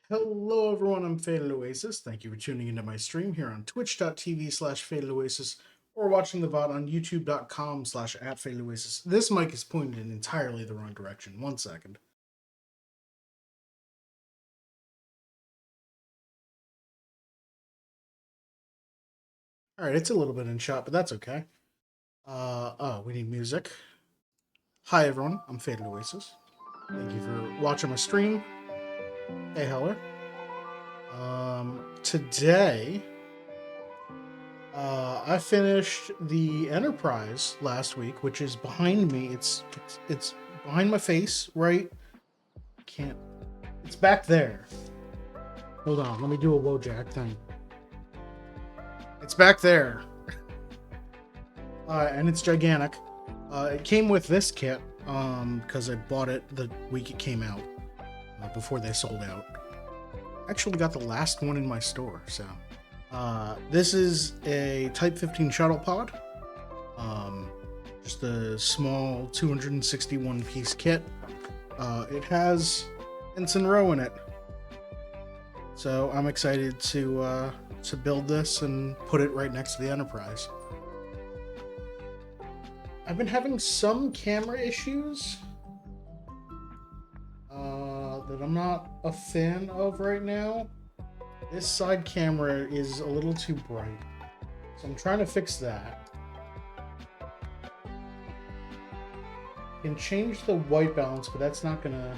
Hello everyone, I'm Faded Oasis. Thank you for tuning into my stream here on twitch.tv/Faded Oasis or watching the VOD on youtube.com/at Faded Oasis. This mic is pointed in entirely the wrong direction. One second. Alright, it's a little bit in shot, but that's okay. We need music. Hi everyone, I'm Faded Oasis. Thank you for watching my stream. Hey Heller. Today I finished the Enterprise last week, which is behind me. It's behind my face, right? Can't. It's back there. Hold on, let me do a Wojak thing. It's back there, and it's gigantic. It came with this kit because I bought it the week it came out, before they sold out. Actually, got the last one in my store, so. This is a Type 15 Shuttlepod. Just a small 261 piece kit. It has Ensign Row in it. So I'm excited to build this and put it right next to the Enterprise. I've been having some camera issues that I'm not a fan of right now. This side camera is a little too bright, so I'm trying to fix that. I can change the white balance, but that's not gonna...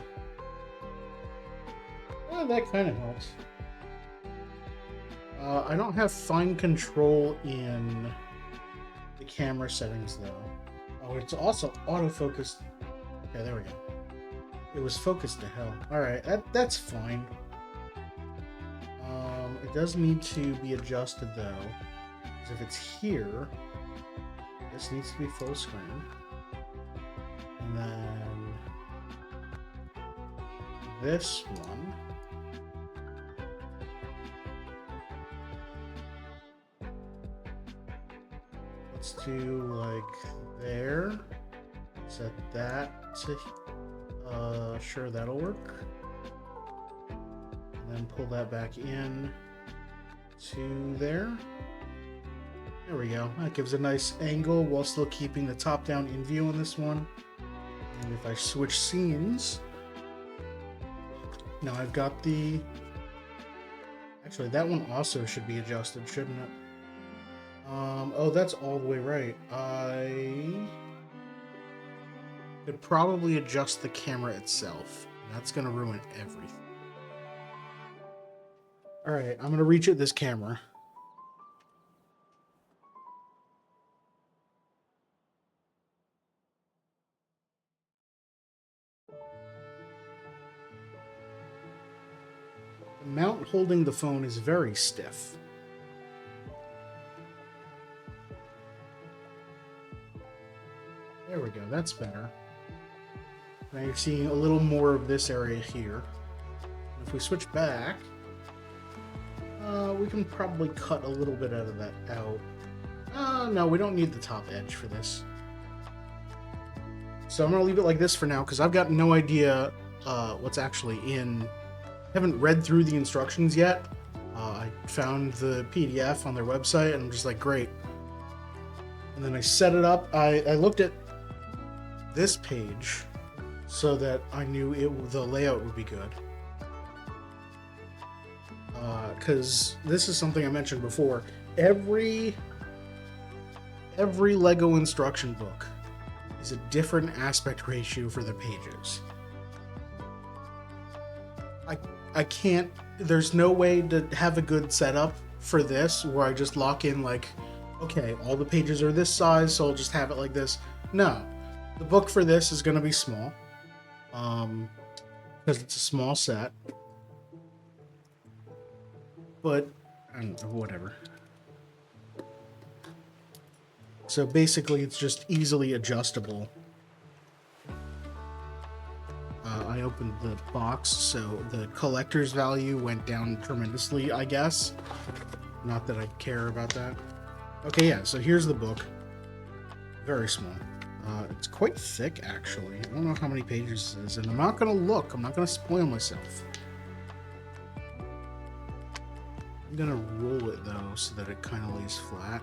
Well, that kind of helps. I don't have fine control in the camera settings, though. Oh, it's also autofocused. Okay, there we go. It was focused to hell. Alright, that's fine. It does need to be adjusted though, because if it's here, this needs to be full screen. And then this one. Let's do like there. Set that to, sure, that'll work. And then pull that back in to there. There we go. That gives a nice angle while still keeping the top down in view on this one. And if I switch scenes, now I've got the... Actually, that one also should be adjusted, shouldn't it? Oh, that's all the way right. I could probably adjust the camera itself. That's gonna ruin everything. Alright, I'm gonna reach at this camera. The mount holding the phone is very stiff. There we go, that's better. Now you're seeing a little more of this area here. If we switch back, we can probably cut a little bit out of that out. No, we don't need the top edge for this. So I'm going to leave it like this for now, because I've got no idea what's actually in. I haven't read through the instructions yet. I found the PDF on their website, and I'm just like, great. And then I set it up. I looked at this page so that I knew the layout would be good. Because this is something I mentioned before. Every Lego instruction book is a different aspect ratio for the pages. I can't... There's no way to have a good setup for this where I just lock in like, okay, all the pages are this size, so I'll just have it like this. No. The book for this is going to be small. Because it's a small set. But, I don't know, whatever. So basically, it's just easily adjustable. I opened the box, so the collector's value went down tremendously, I guess. Not that I care about that. Okay, yeah, so here's the book. Very small. It's quite thick, actually. I don't know how many pages it is, and I'm not going to look. I'm not going to spoil myself. I'm gonna roll it though so that it kind of lays flat.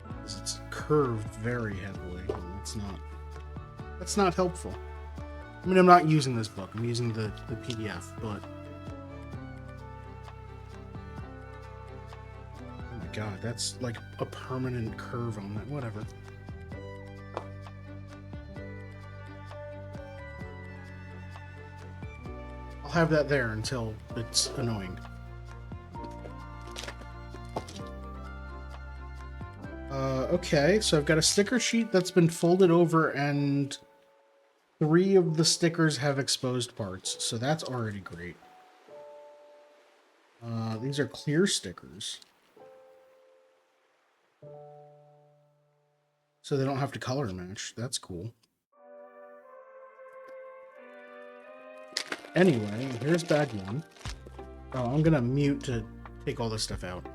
Because it's curved very heavily. That's not helpful. I mean, I'm not using this book, I'm using the PDF, but... Oh my god, that's like a permanent curve on that, whatever. I'll have that there until it's annoying. Okay, so I've got a sticker sheet that's been folded over and 3 of the stickers have exposed parts, so that's already great. These are clear stickers. So they don't have to color match. That's cool. Anyway, here's bag 1. Oh, I'm gonna mute to take all this stuff out.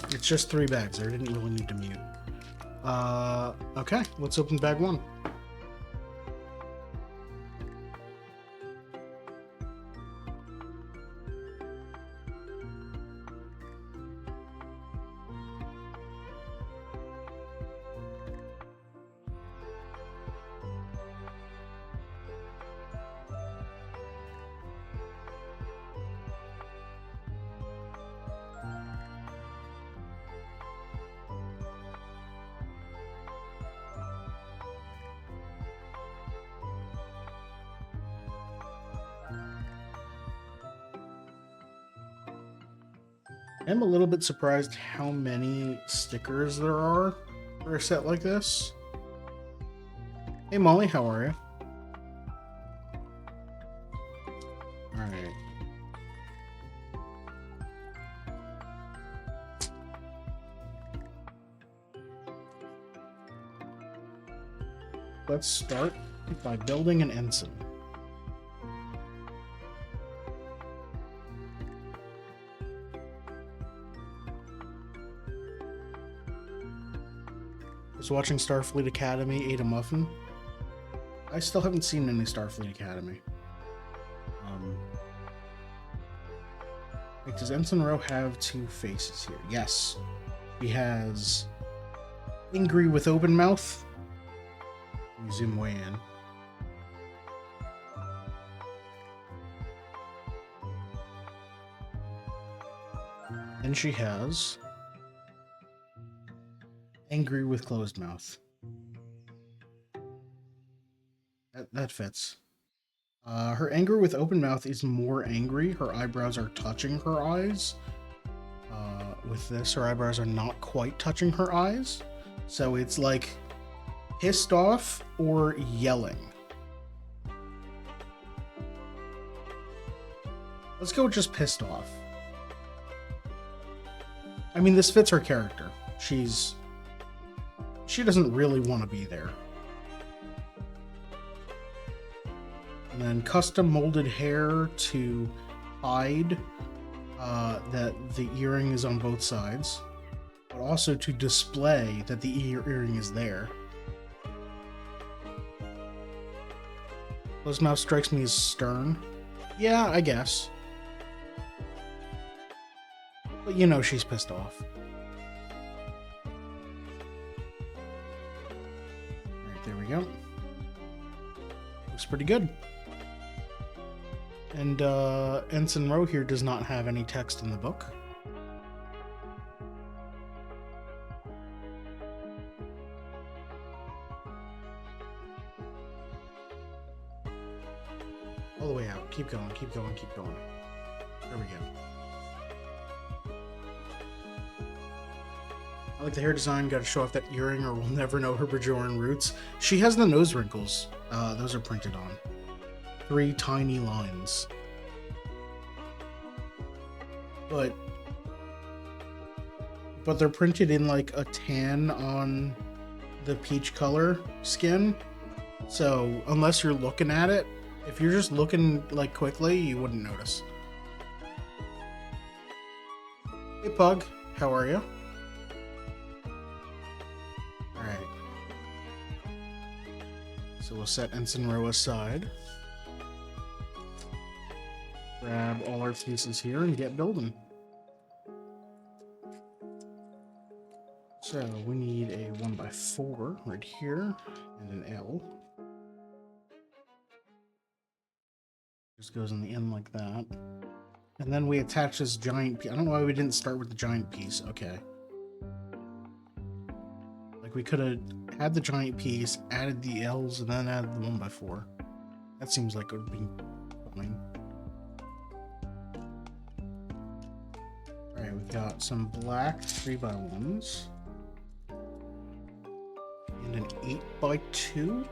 It's just 3 bags. I didn't really need to mute. Okay, let's open bag 1. I'm a little bit surprised how many stickers there are for a set like this. Hey Molly, how are you? Alright. Let's start by building an ensign. Was watching Starfleet Academy, ate a muffin. I still haven't seen any Starfleet Academy. Wait, does Ensign Rowe have 2 faces here? Yes. He has angry with open mouth. Let me zoom way in. And she has angry with closed mouth. That fits. Her anger with open mouth is more angry. Her eyebrows are touching her eyes. With this, her eyebrows are not quite touching her eyes. So it's like pissed off or yelling. Let's go with just pissed off. I mean, this fits her character. She doesn't really want to be there. And then custom molded hair to hide that the earring is on both sides, but also to display that the earring is there. Closed mouth strikes me as stern. Yeah, I guess. But you know she's pissed off. Alright, there we go. Looks pretty good. And Ensign Rowe here does not have any text in the book. All the way out. Keep going, keep going, keep going. There we go. I like the hair design. Got to show off that earring or we'll never know her Bajoran roots. She has the nose wrinkles. Those are printed on. 3 tiny lines. But they're printed in like a tan on the peach color skin. So unless you're looking at it, if you're just looking like quickly, you wouldn't notice. Hey Pug, how are you? So we'll set ensign row aside. Grab all our pieces here and get building. So we need a 1x4 right here and an L. Just goes in the end like that. And then we attach this giant piece. I don't know why we didn't start with the giant piece. Okay. Like we could have had the giant piece, added the L's, and then added the 1x4. That seems like it would be fine. Alright, we've got some black 3x1s. And an 8x2.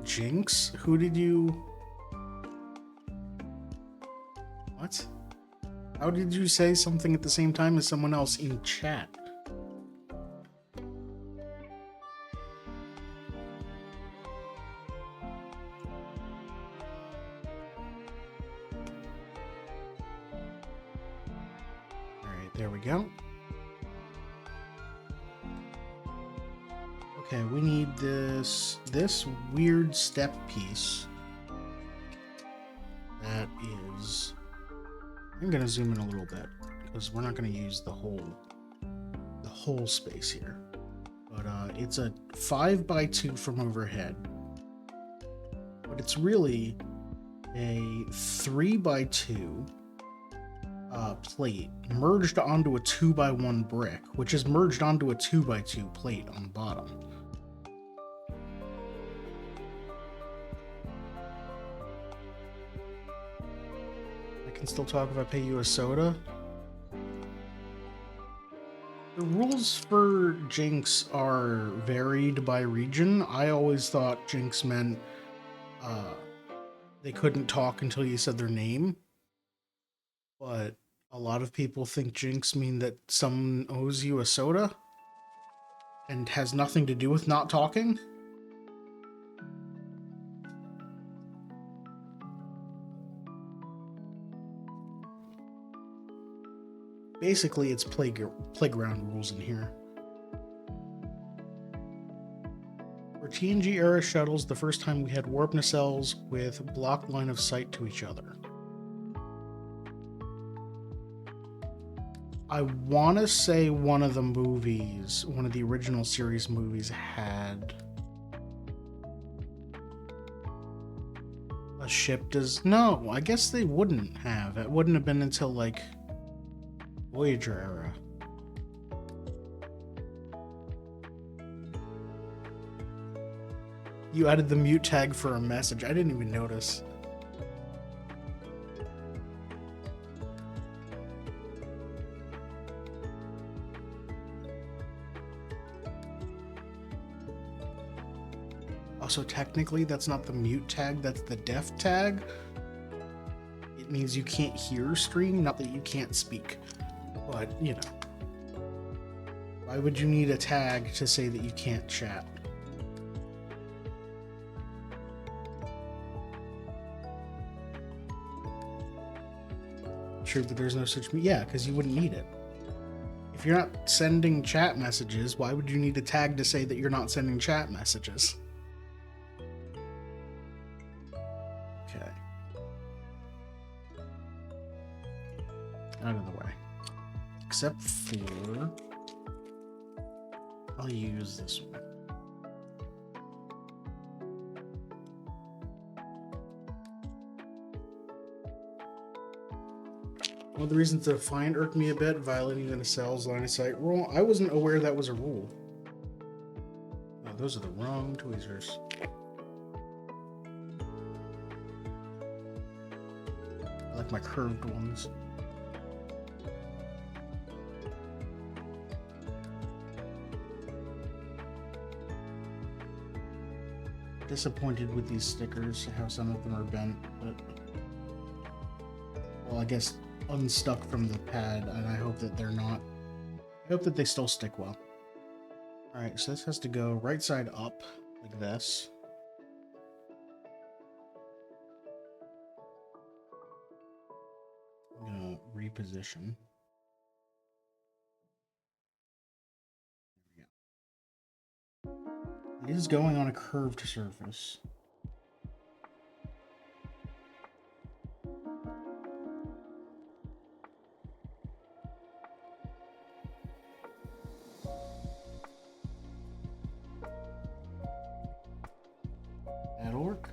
Jinx? Who did you... What? How did you say something at the same time as someone else in chat? Alright, there we go. Okay, we need this weird step piece. That is... I'm gonna zoom in a little bit because we're not gonna use the whole space here. But it's a 5x2 from overhead. But it's really a 3x2 plate merged onto a 2x1 brick, which is merged onto a 2x2 plate on the bottom. Still talk if I pay you a soda. The rules for Jinx are varied by region. I always thought Jinx meant they couldn't talk until you said their name, but a lot of people think Jinx mean that someone owes you a soda and has nothing to do with not talking. Basically, it's playground rules in here. For TNG era shuttles, the first time we had warp nacelles with block line of sight to each other. I want to say one of the movies, one of the original series movies, had a ship does... No, I guess they wouldn't have. It wouldn't have been until, like, Voyager era. You added the mute tag for a message. I didn't even notice. Also, technically, that's not the mute tag, that's the deaf tag. It means you can't hear stream, not that you can't speak. But, you know, why would you need a tag to say that you can't chat? True, but there's no such... Yeah, because you wouldn't need it. If you're not sending chat messages, why would you need a tag to say that you're not sending chat messages? Okay. Out of the way. Except for... I'll use this one. One of the reasons to find irked me a bit, violating the nacelles line of sight rule. I wasn't aware that was a rule. Oh, those are the wrong tweezers. I like my curved ones. Disappointed with these stickers, how some of them are bent, but... Well, I guess unstuck from the pad, and I hope that they're not... I hope that they still stick well. Alright, so this has to go right side up, like this. reposition. It is going on a curved surface. That'll work.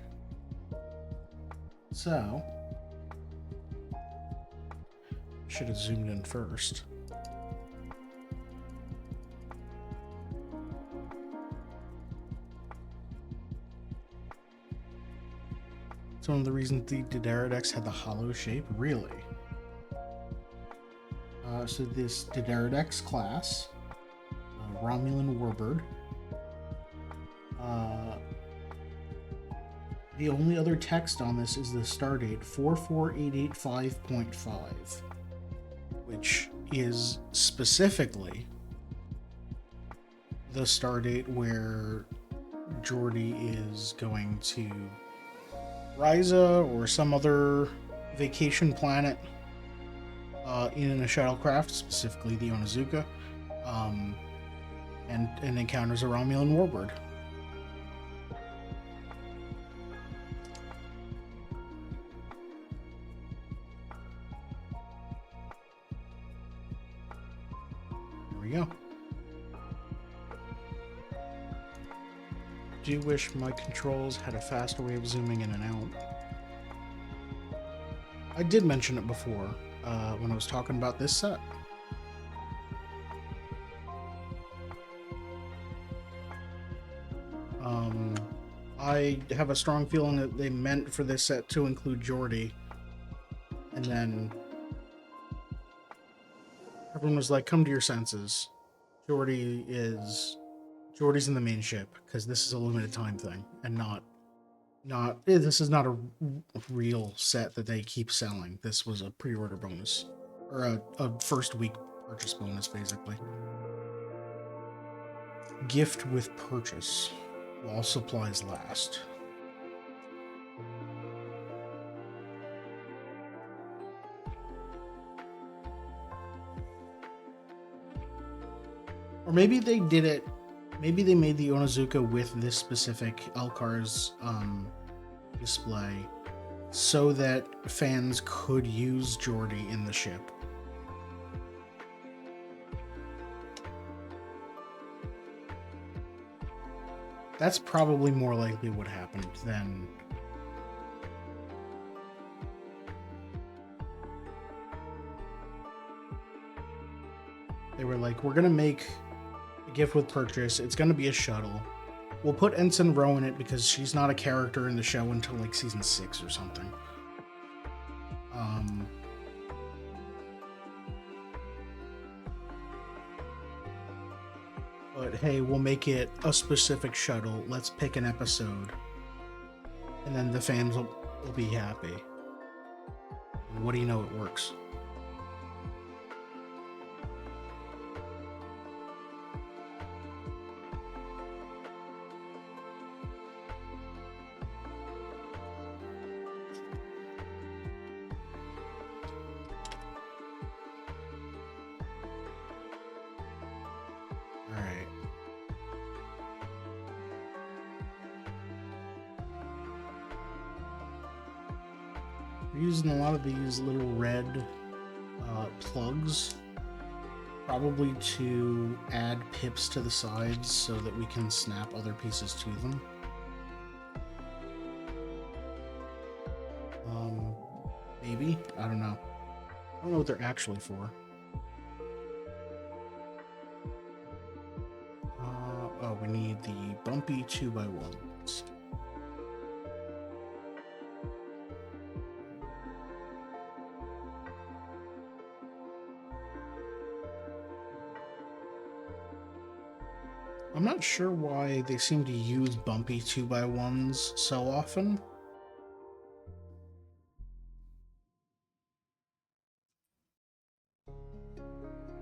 So, should have zoomed in first. It's one of the reasons the Dideridex had the hollow shape, really. So this Dideridex class, Romulan Warbird. The only other text on this is the stardate 44885.5, which is specifically the stardate where Geordi is going to Ryza or some other vacation planet in a shuttlecraft, specifically the Onizuka, and encounters a Romulan Warbird. There we go. Do wish my controls had a faster way of zooming in and out. I did mention it before when I was talking about this set. I have a strong feeling that they meant for this set to include Geordi, and then everyone was like, come to your senses. Geordi's in the main ship, because this is a limited time thing, and this is not a real set that they keep selling. This was a pre-order bonus, or a first week purchase bonus, basically. Gift with purchase, while supplies last. Or maybe they did it. Maybe they made the Onizuka with this specific Elkar's display so that fans could use Geordi in the ship. That's probably more likely what happened than... They were like, we're going to make a gift with purchase. It's going to be a shuttle. We'll put Ensign Ro in it because she's not a character in the show until like season 6 or something. But hey, we'll make it a specific shuttle. Let's pick an episode. And then the fans will be happy. And what do you know, it works. We're using a lot of these little red plugs, probably to add pips to the sides so that we can snap other pieces to them. Maybe? I don't know. I don't know what they're actually for. Oh, we need the bumpy 2x1s. I'm not sure why they seem to use bumpy 2x1s so often.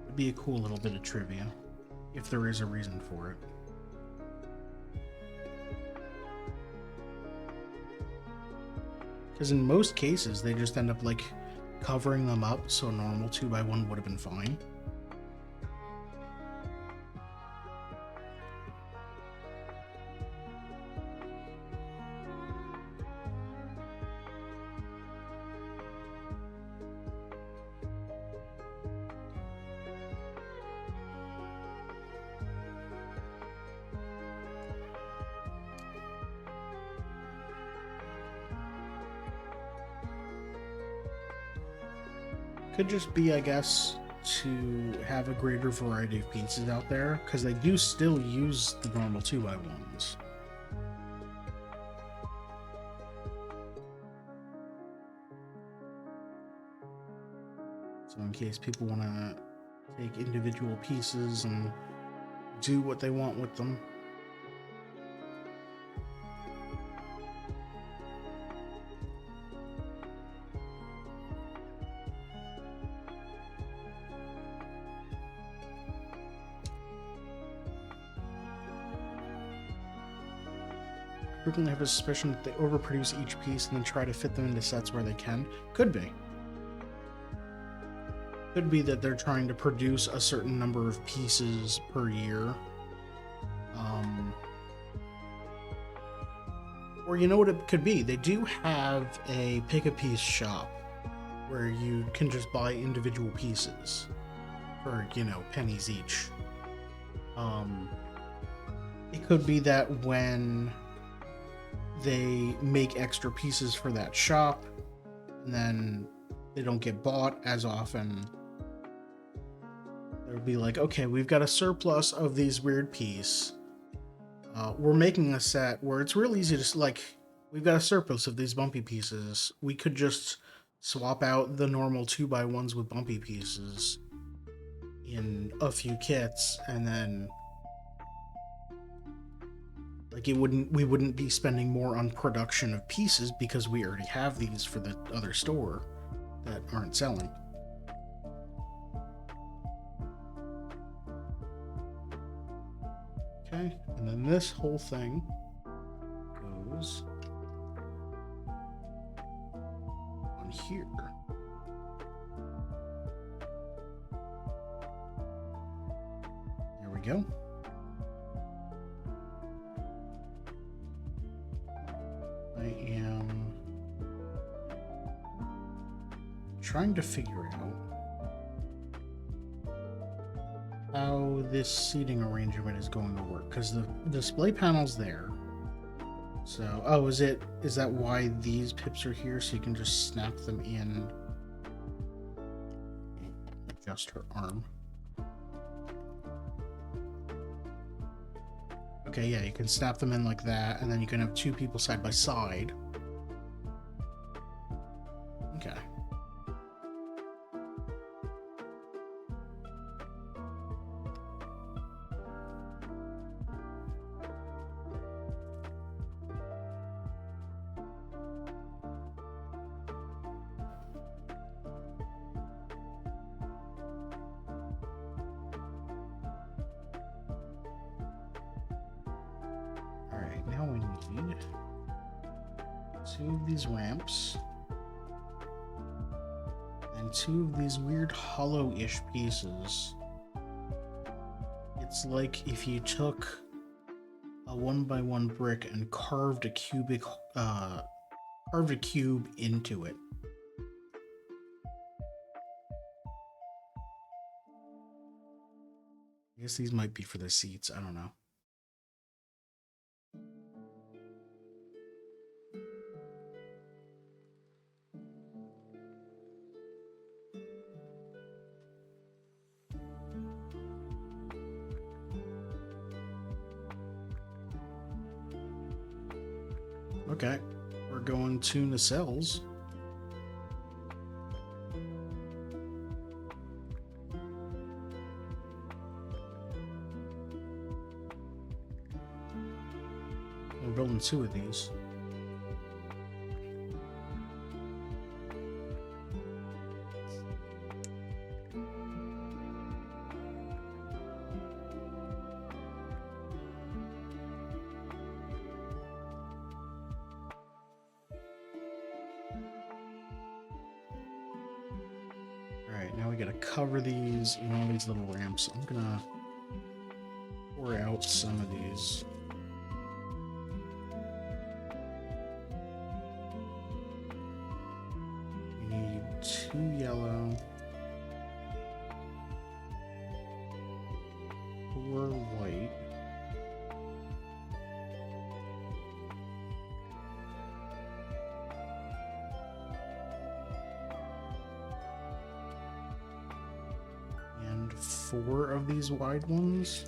It'd be a cool little bit of trivia, if there is a reason for it. Because in most cases, they just end up like covering them up, so a normal 2x1 would have been fine. Could just be, I guess, to have a greater variety of pieces out there, because they do still use the normal 2x1s. So in case people want to take individual pieces and do what they want with them. Frequently have a suspicion that they overproduce each piece and then try to fit them into sets where they can. Could be. Could be that they're trying to produce a certain number of pieces per year. Or you know what it could be? They do have a pick-a-piece shop where you can just buy individual pieces for, you know, pennies each. It could be that when they make extra pieces for that shop and then they don't get bought as often, it would be like, okay, we've got a surplus of these weird pieces. We're making a set where it's real easy to, like, we've got a surplus of these bumpy pieces. We could just swap out the normal 2x1s with bumpy pieces in a few kits, and then, like, we wouldn't be spending more on production of pieces because we already have these for the other store that aren't selling. Okay, and then this whole thing goes on here. There we go. I am trying to figure out how this seating arrangement is going to work, because the display panel's there. So, oh, is that why these pips are here? So you can just snap them in. Adjust her arm. Okay, yeah, you can snap them in like that, and then you can have two people side by side. Okay. Now we need two of these ramps and two of these weird hollow-ish pieces. It's like if you took a 1x1 brick and carved a cube into it. I guess these might be for the seats, I don't know. Okay, we're going to nacelles. We're building two of these. gotta cover these and all these little ramps. I'm gonna pour out some of these. We need 2 yellow, 4 white. And 4 of these wide ones.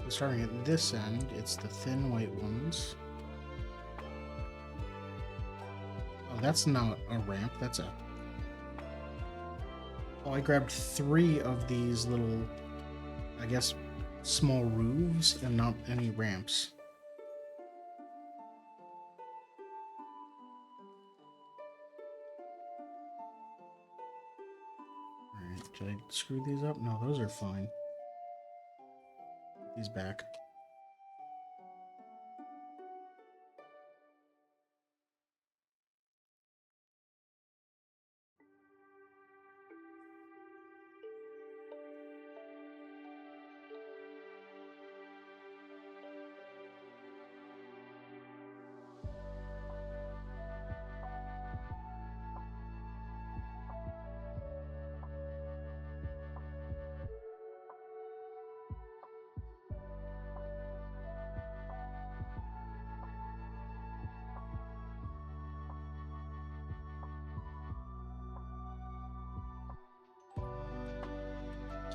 Starting at this end, it's the thin white ones. Oh, that's not a ramp, that's a... Oh, I grabbed 3 of these little, I guess, small roofs and not any ramps. Alright, did I screw these up? No, those are fine. He's back.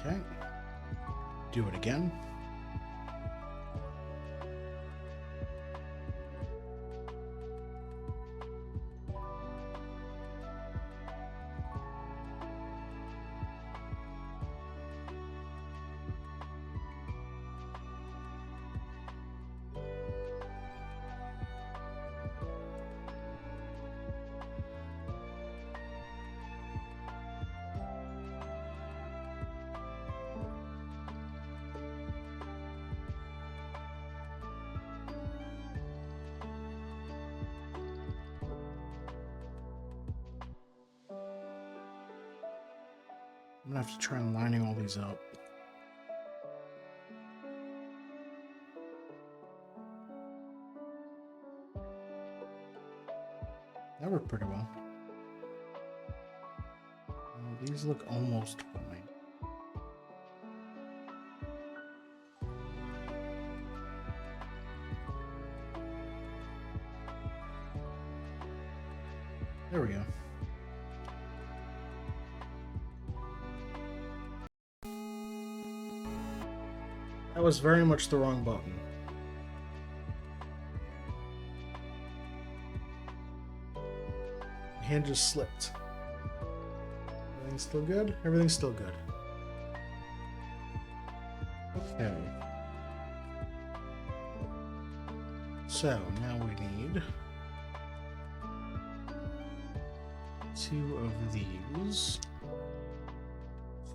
Okay. Do it again. I'm gonna have to try lining all these up. That worked pretty well. These look almost fine. There we go. That was very much the wrong button. My hand just slipped. Everything's still good? Everything's still good. Okay. So, now we need 2 of these.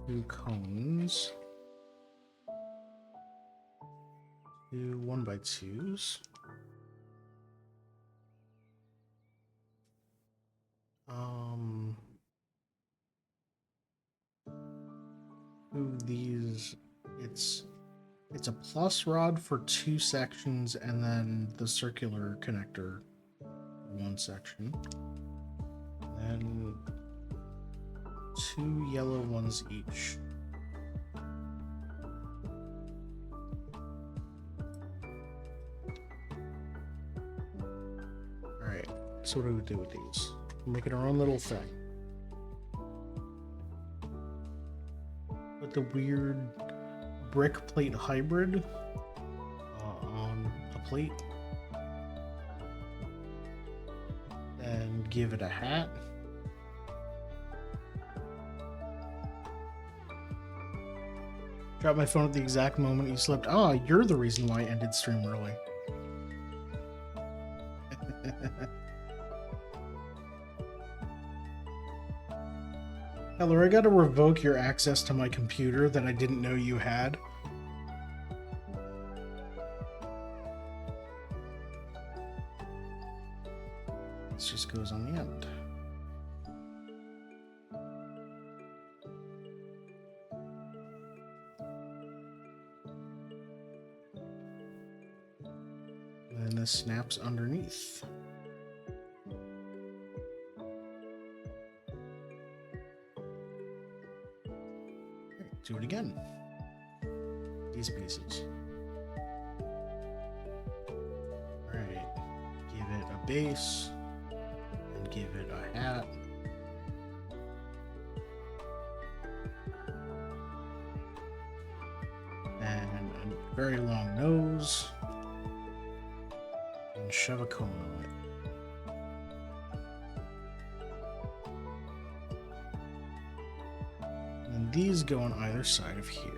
2 cones. 2 1x2s. These, it's a plus rod for 2 sections and then the circular connector 1 section. Then 2 yellow ones each. Alright, so what do we do with these? We're making our own little thing. Put the weird brick plate hybrid on a plate. And give it a hat. Dropped my phone at the exact moment you slept. Ah, you're the reason why I ended stream early. Heller, I gotta revoke your access to my computer that I didn't know you had. This just goes on the end. And then this snaps underneath. Do it again. These pieces. Alright. Give it a base. And give it a hat. And a very long nose. And shove a cone on it. And these go on either side of here.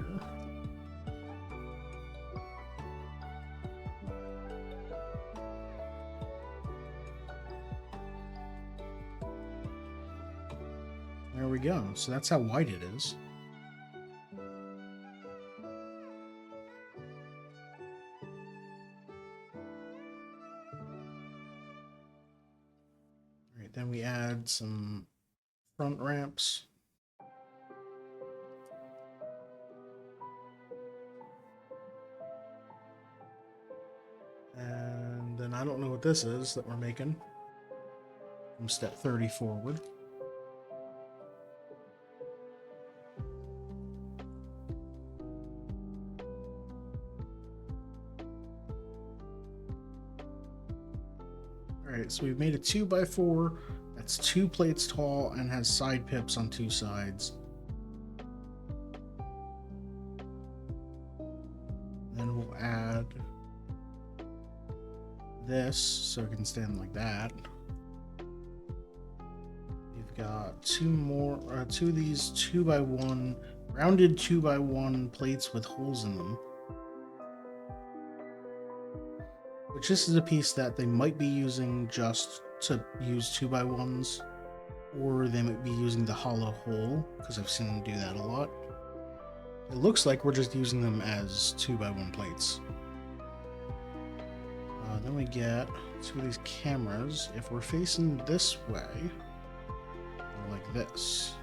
There we go. So that's how wide it is. All right, then we add some front ramps. And then I don't know what this is that we're making from step 30 forward. Alright, so we've made a 2x4 that's 2 plates tall and has side pips on 2 sides. Then we'll add this so it can stand like that. We've got two of these 2x1 rounded 2x1 plates with holes in them. Which this is a piece that they might be using just to use 2x1s, or they might be using the hollow hole, because I've seen them do that a lot. It looks like we're just using them as 2x1 plates. Then we get 2 of these cameras. If we're facing this way, or like this,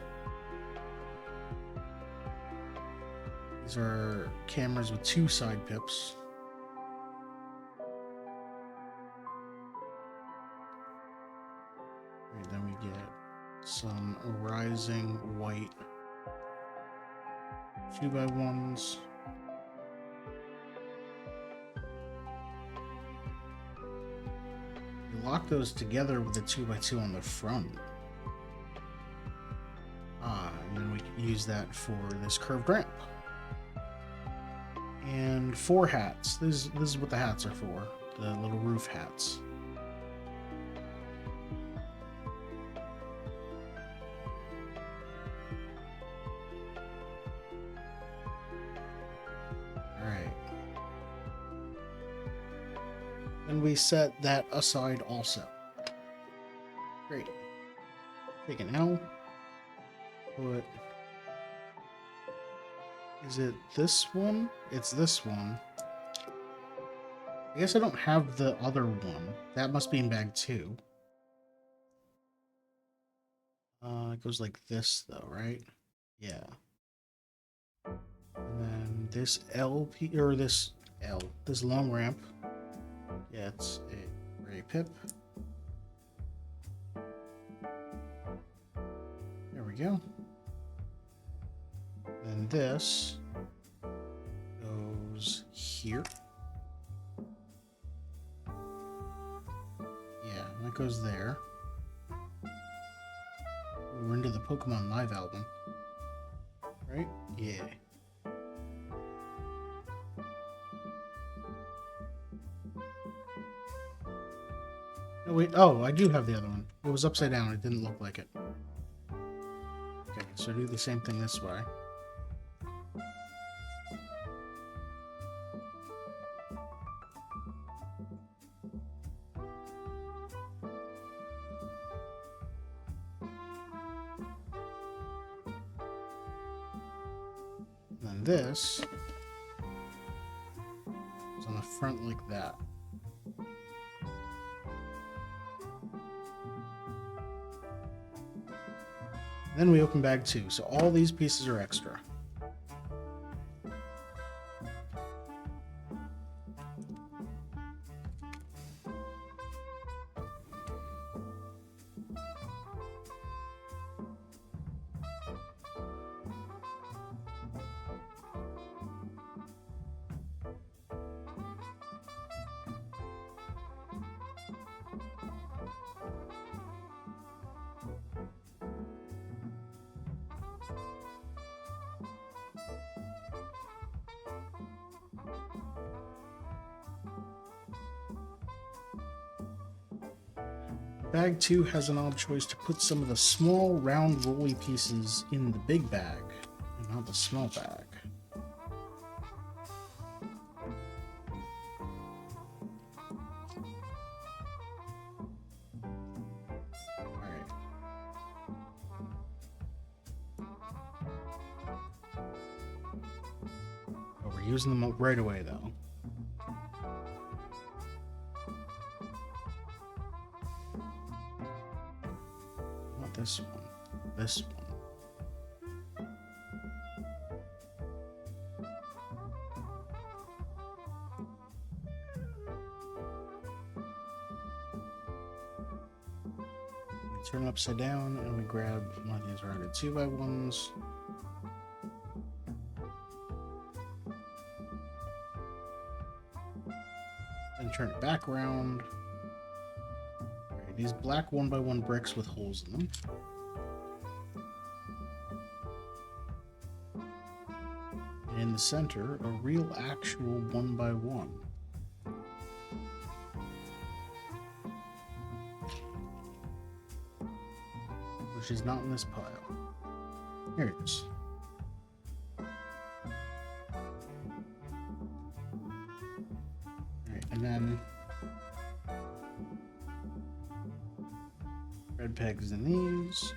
these are cameras with 2 side pips. Right, then we get some rising white 2x1s. Lock those together with the 2x2 on the front. And then we can use that for this curved ramp. And 4 hats. This is what the hats are for. The little roof hats. Alright. And we set that aside also. Great. Take an L. Put... Is it this one? It's this one. I guess I don't have the other one. That must be in bag 2. It goes like this though, right? Yeah. And then this LP, or this long ramp gets a gray pip. There we go. And this goes here. Yeah, that goes there. We're into the Pokemon Live album. Right? Yeah. No, wait. Oh, I do have the other one. It was upside down. It didn't look like it. Okay, so do the same thing this way. this is on the front like that. Then we open bag 2, so all these pieces are extra. Bag 2 has an odd choice to put some of the small, round, rolly pieces in the big bag, and not the small bag. Alright. Oh, we're using them up right away, though. This one. This one. We turn it upside down and we grab one of these rounded 2x1s. And turn it back around. These black 1x1 bricks with holes in them. And in the center, a real actual 1x1. Which is not in this pile. Here it is. Alright, and then red pegs in these.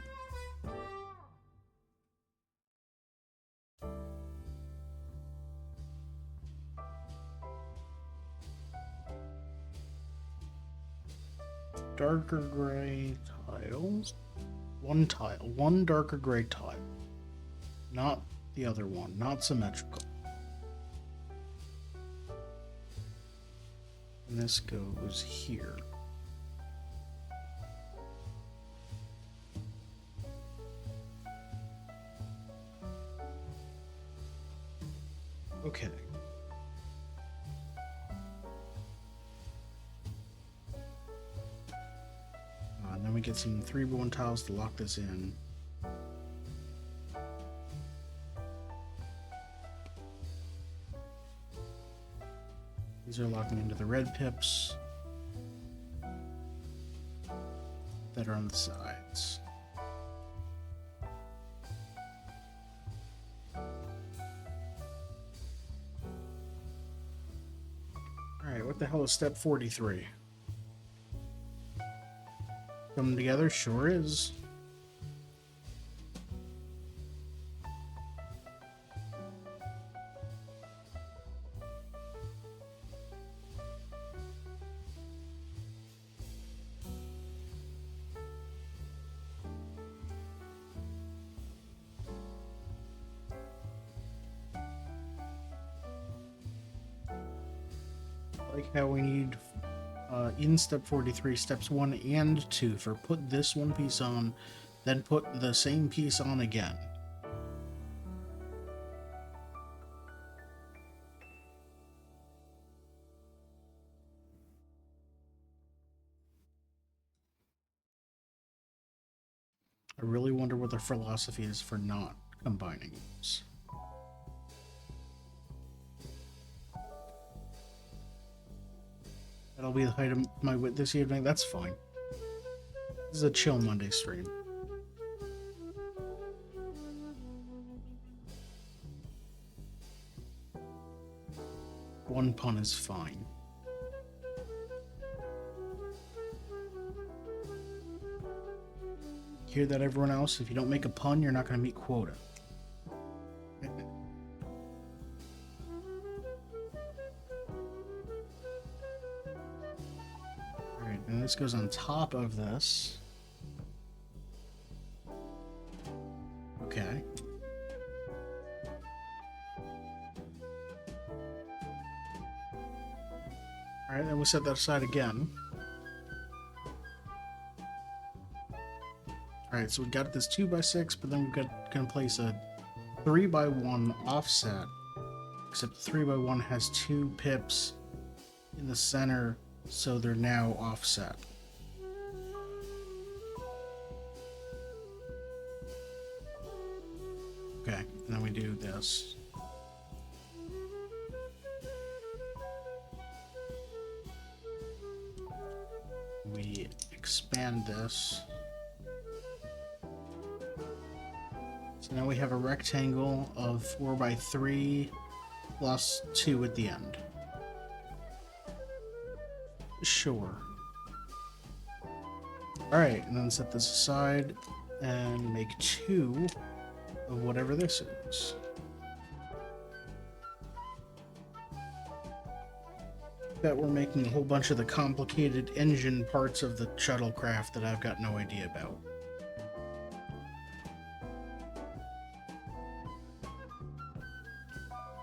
Darker gray tiles. One tile. One darker gray tile. Not the other one. Not symmetrical. And this goes here. Okay. And then we get some 3x1 tiles to lock this in. These are locking into the red pips that are on the sides. Alright, what the hell is step 43? Coming together? Sure is. Like how we need in step 43 steps 1 and 2 for put this one piece on, then put the same piece on again. I really wonder what their philosophy is for not combining those. That'll be the height of my wit this evening. That's fine. This is a chill Monday stream. One pun is fine. Hear that, everyone else? If you don't make a pun, you're not going to meet quota. this goes on top of this. Okay. Alright, then we set that aside again. Alright, so we got this 2x6, but then we're gonna place a 3x1 offset. Except 3x1 has 2 pips in the center, so they're now offset. Okay, and then we do this. We expand this. So now we have a rectangle of 4x3 plus 2 at the end. Sure. Alright, and then set this aside and make 2 of whatever this is. Bet we're making a whole bunch of the complicated engine parts of the shuttlecraft that I've got no idea about.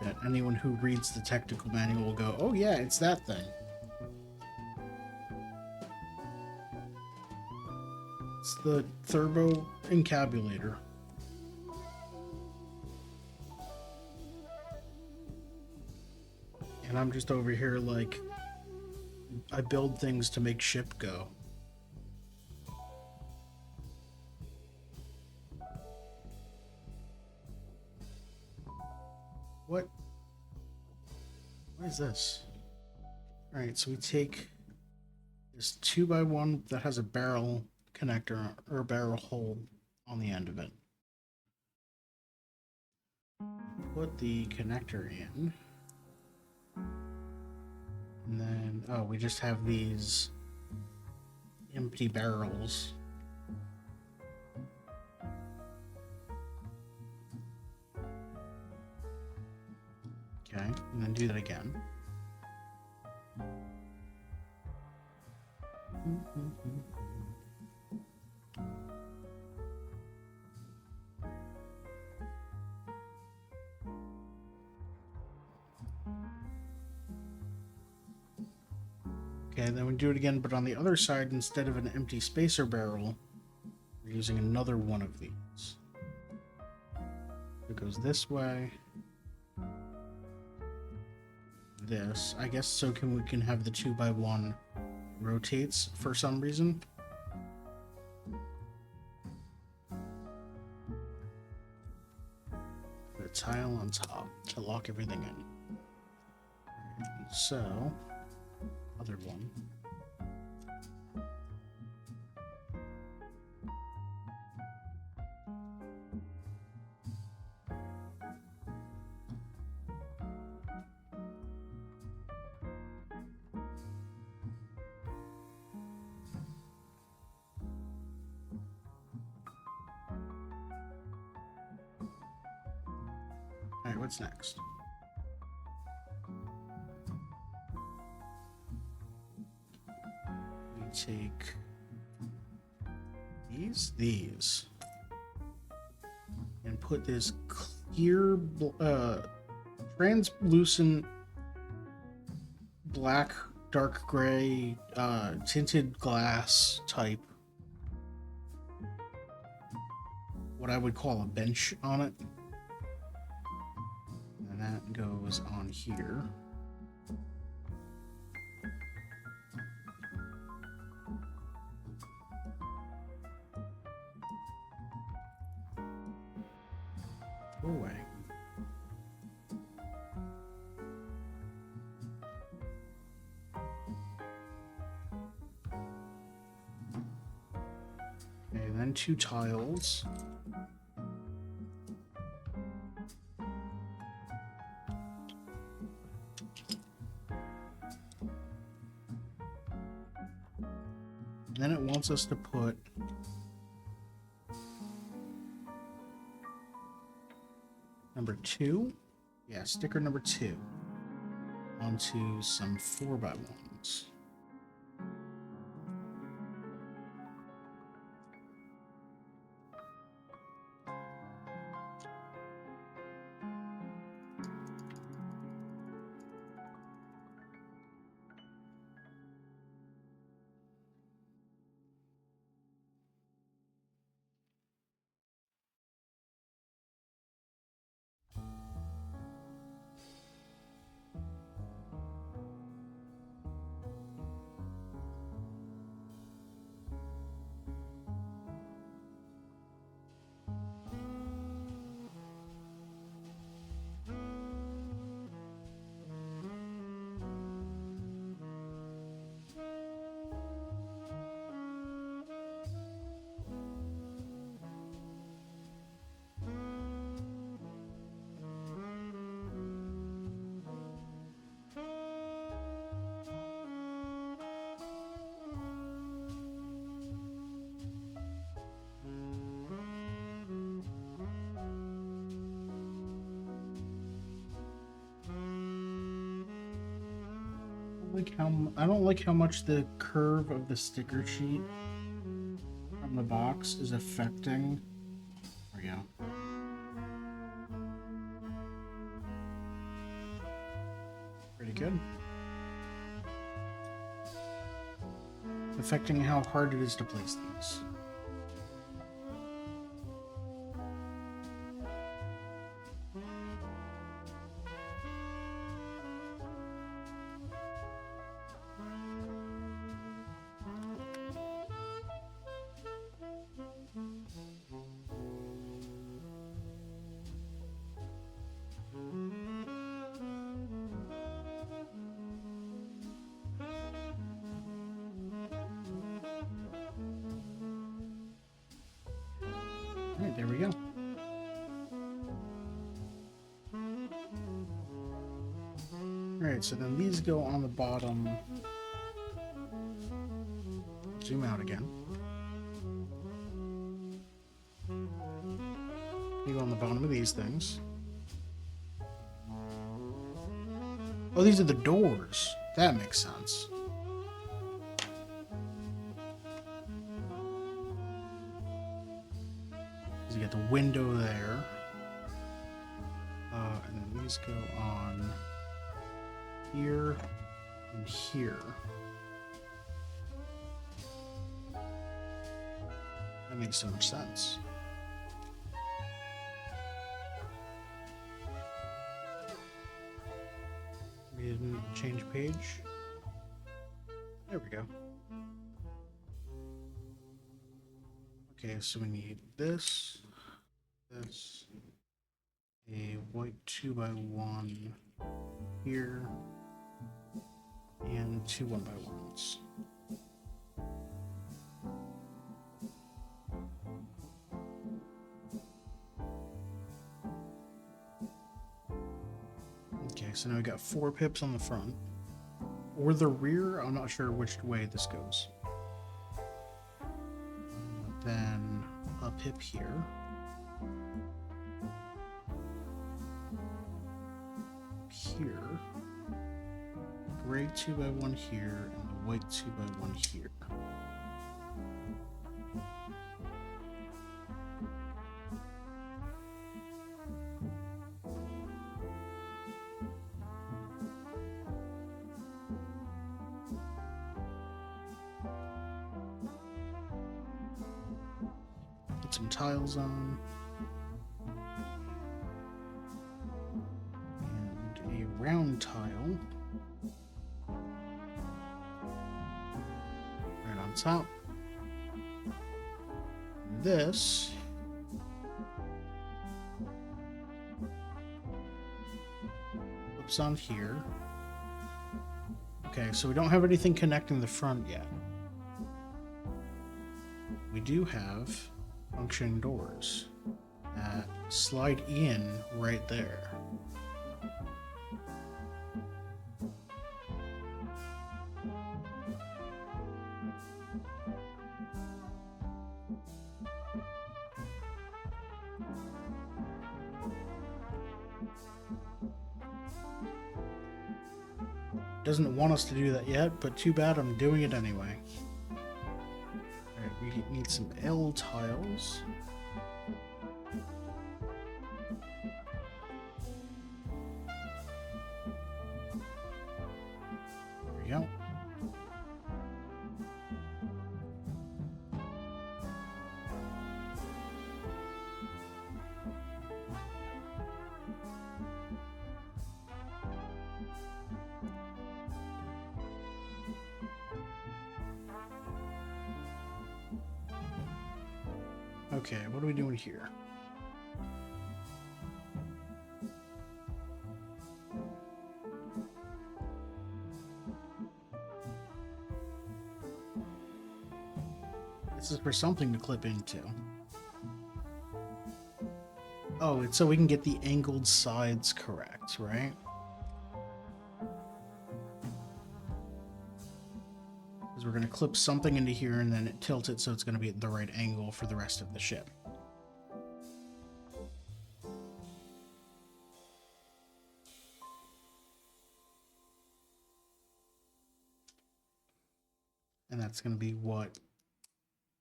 Bet anyone who reads the technical manual will go, oh yeah, it's that thing. It's the turbo encabulator. And I'm just over here like, I build things to make ship go. What is this? Alright, so we take this 2x1 that has a barrel connector or a barrel hole on the end of it. Put the connector in. And then, oh, we just have these empty barrels. Okay, and then do that again. Okay, then we do it again, but on the other side, instead of an empty spacer barrel, we're using another one of these. It goes this way. This, I guess, so we can have the 2x1 rotates for some reason. Put a tile on top to lock everything in. So, other one. Alright, what's next? We take these, and put this clear, translucent, black, dark gray, tinted glass type, what I would call a bench on it. And that goes on here. Go away. Okay, then 2 tiles. Then it wants us to put number 2, yeah, sticker number 2 onto some 4x1s. I don't like how much the curve of the sticker sheet from the box is affecting. There we go. Pretty good. Affecting how hard it is to place these. Alright, there we go. Alright, so then these go on the bottom. Zoom out again. You go on the bottom of these things. Oh, these are the doors. That makes sense. You get the window there. And then these go on here and here. That makes so much sense. We didn't change page. There we go. Okay, so we need this, a white 2x1 here, and two 1x1s. Okay, so now we got 4 pips on the front. Or the rear, I'm not sure which way this goes. Then a pip here. Here. Gray 2x1 here, and the white 2x1 here. Put some tiles on. And a round tile. Right on top. And this flips on here. Okay, so we don't have anything connecting the front yet. We do have functioning doors that slide in right there. Doesn't want us to do that yet, but too bad, I'm doing it anyway. Alright, we need some L tiles. There we go. Okay, what are we doing here? This is for something to clip into. Oh, it's so we can get the angled sides correct, right? Because we're going to clip something into here and then tilt it so it's going to be at the right angle for the rest of the ship. and that's going to be what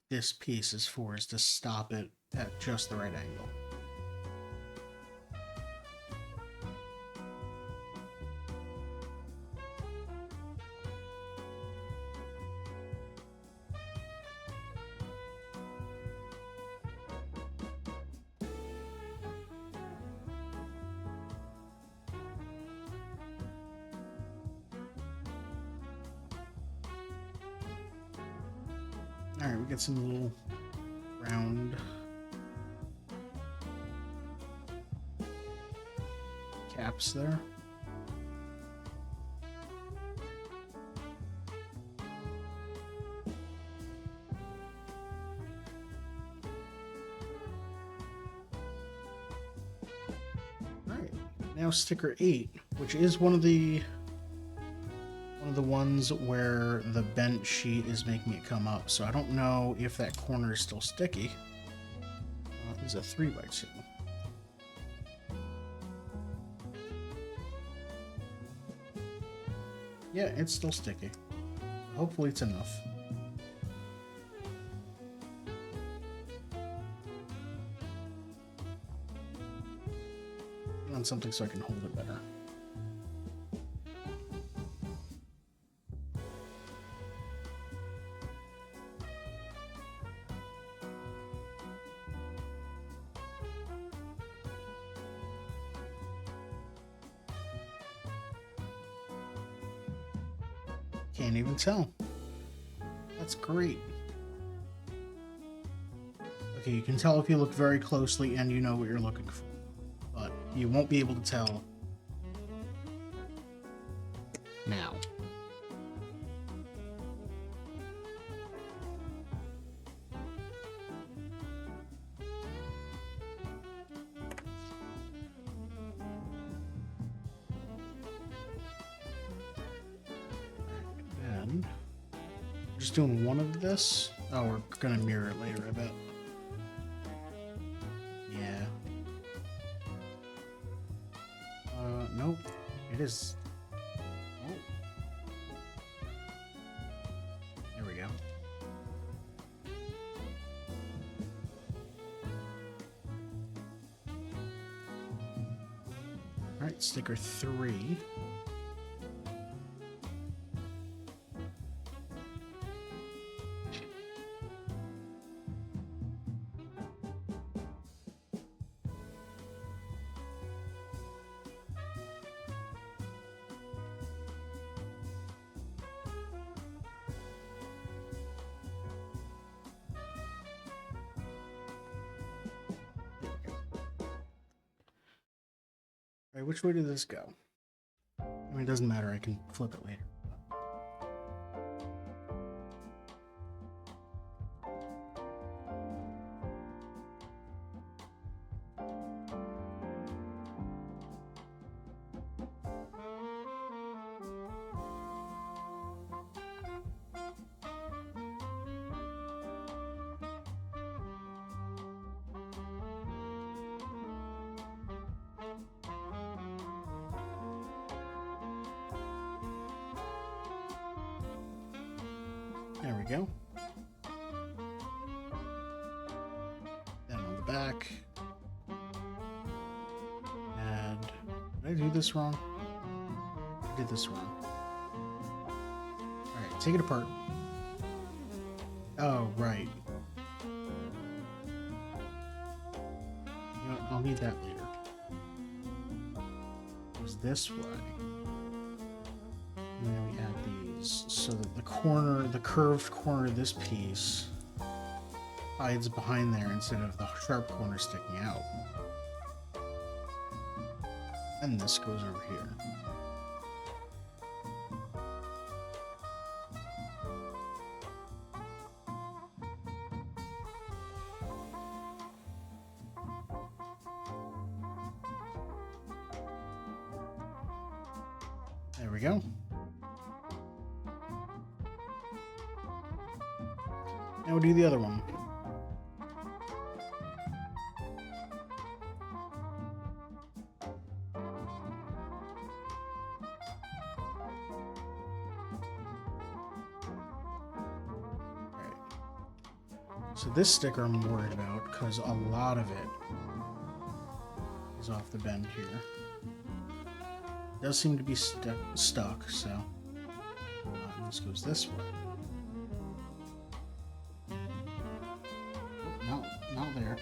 this piece is for, is to stop it at just the right angle. Alright, we got some little round caps there. Alright, now sticker 8, which is one of the ones where the bent sheet is making it come up, so I don't know if that corner is still sticky. This is a 3x2. Yeah, it's still sticky. Hopefully it's enough. I want something so I can hold it better. Can't even tell. That's great. Okay, you can tell if you look very closely and you know what you're looking for, but you won't be able to tell now. And we're just doing one of this. Oh, we're gonna mirror it later, I bet. Yeah. Nope. It is. Oh. There we go. Alright, sticker 3. Alright, which way did this go? I mean, it doesn't matter, I can flip it later. There we go. Then on the back. And did I do this wrong? I did this wrong. Alright, take it apart. Oh, right. You know what? I'll need that later. It was this way. And then we add these so that the corner, the curved corner of this piece hides behind there instead of the sharp corner sticking out. And this goes over here. There we go. Now we'll do the other one. So this sticker I'm worried about because a lot of it is off the bend here. It does seem to be stuck, so this goes this way. No, not there.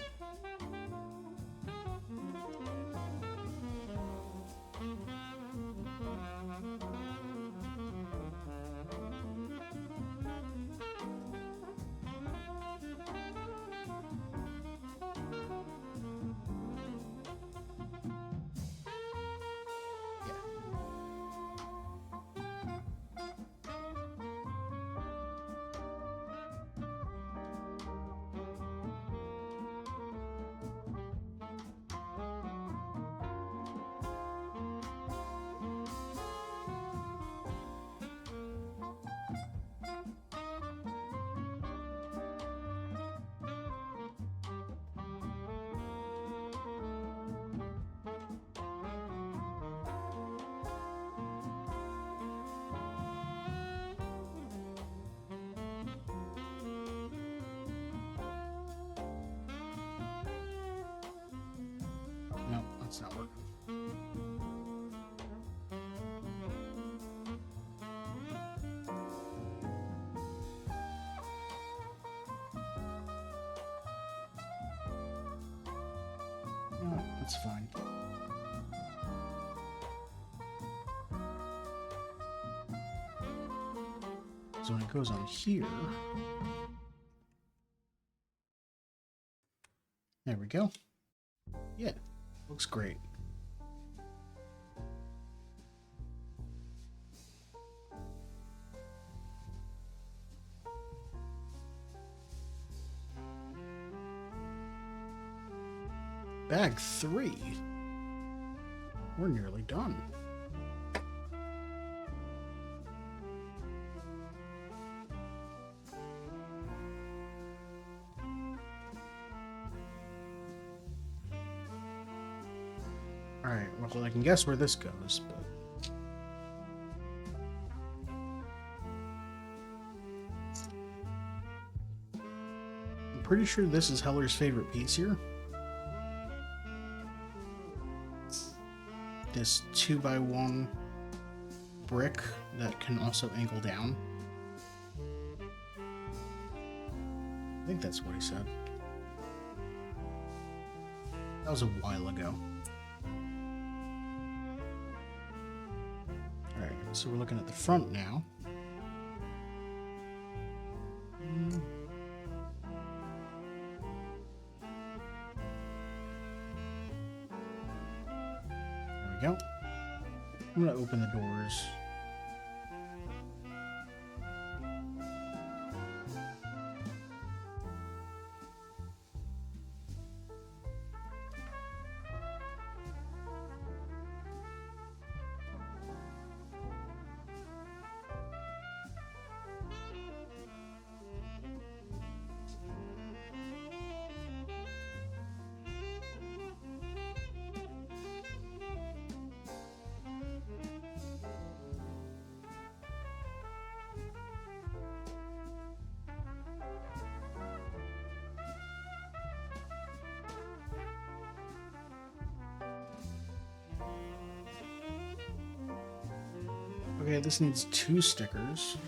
No, that's not working. No, that's fine. So when it goes on here, there we go. Yeah, looks great. Bag 3. We're nearly done. Alright, well, I can guess where this goes, but... I'm pretty sure this is Heller's favorite piece here. This 2x1 brick that can also angle down. I think that's what he said. That was a while ago. Alright, so we're looking at the front now. There we go. I'm going to open the doors. Okay, this needs 2 stickers.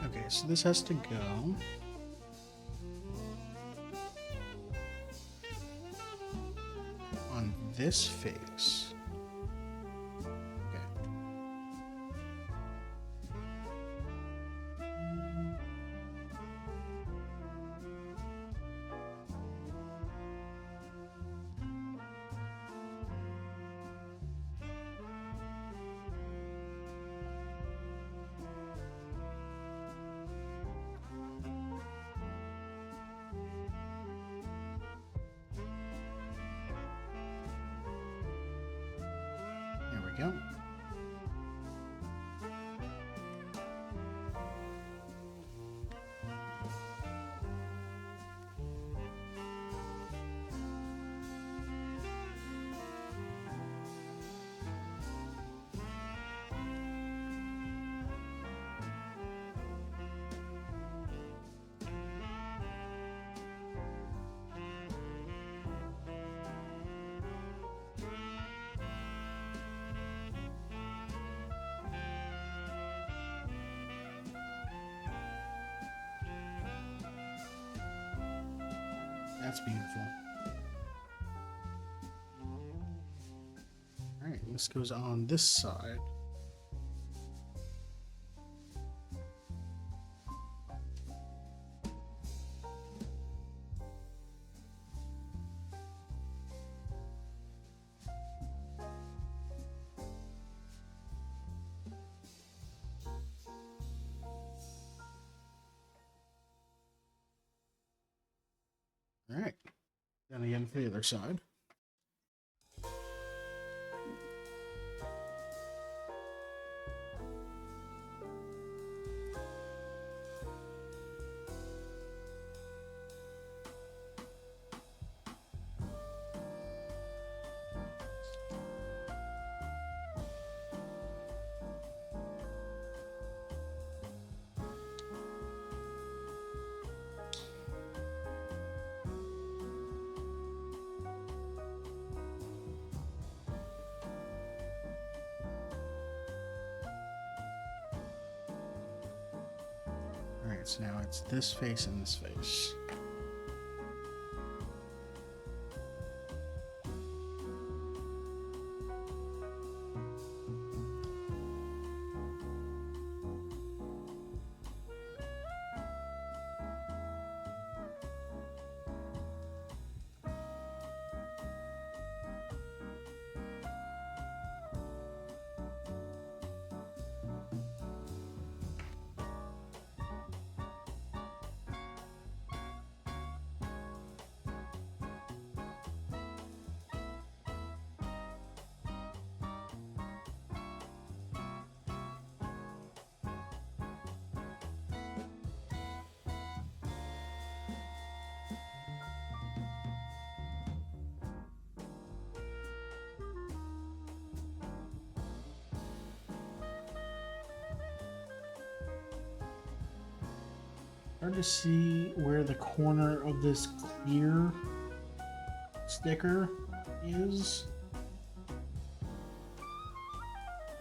Okay, so this has to go. On this face. Okay. we go. That's beautiful. Alright, this goes on this side. Alright, then again for the other side. Alright, so now it's this face and this face. Hard to see where the corner of this clear sticker is.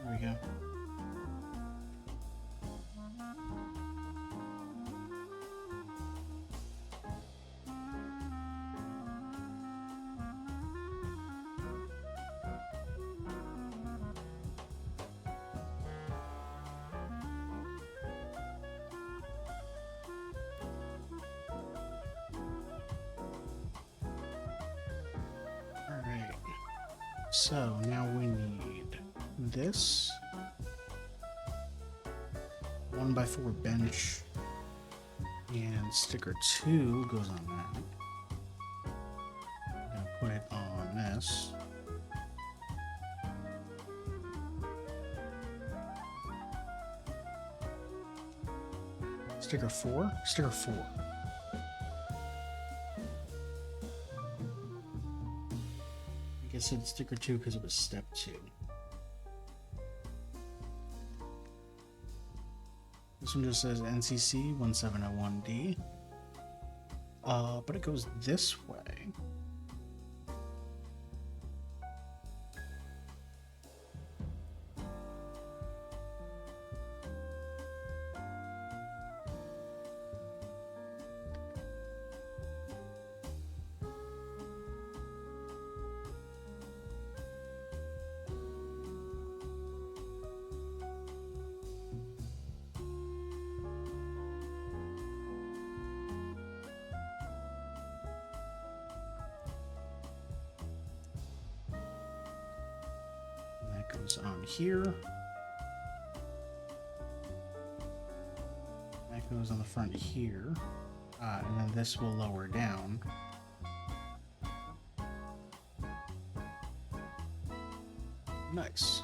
There we go. So now we need this 1x4 bench, and sticker 2 goes on that. I'm gonna put it on this. Sticker 4? Sticker 4. I said sticker 2 because it was step 2. This one just says NCC 1701D. But it goes this way. Goes on here. That goes on the front here. And then this will lower down. Nice.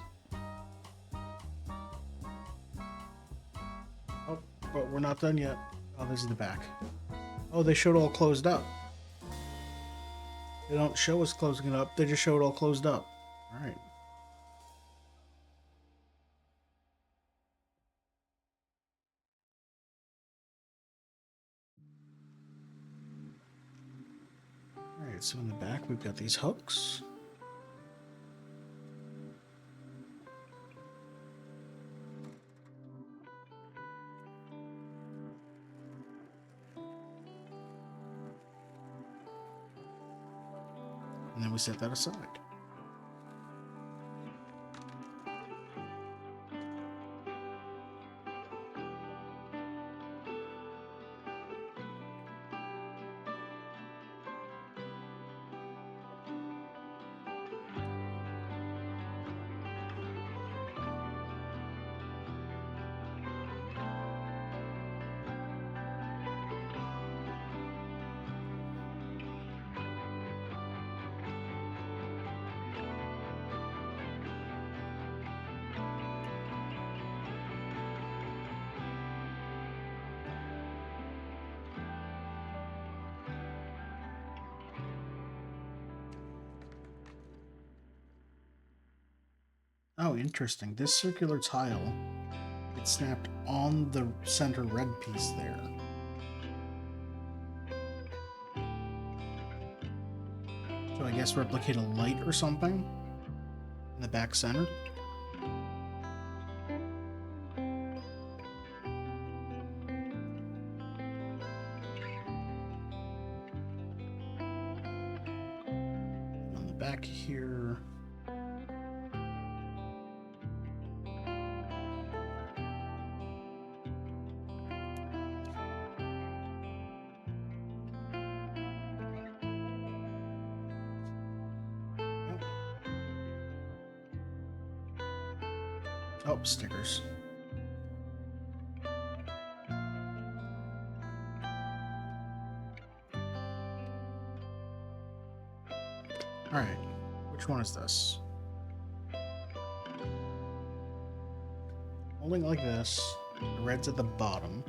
But we're not done yet. Oh, this is the back. Oh, they showed all closed up. They don't show us closing it up. They just show it all closed up. All right. All right, so in the back, we've got these hooks. And then we set that aside. Oh, interesting. This circular tile, it snapped on the center red piece there. So I guess replicate a light or something in the back center. And on the back here. Oh, stickers. Alright, which one is this? Holding it like this, the red's at the bottom.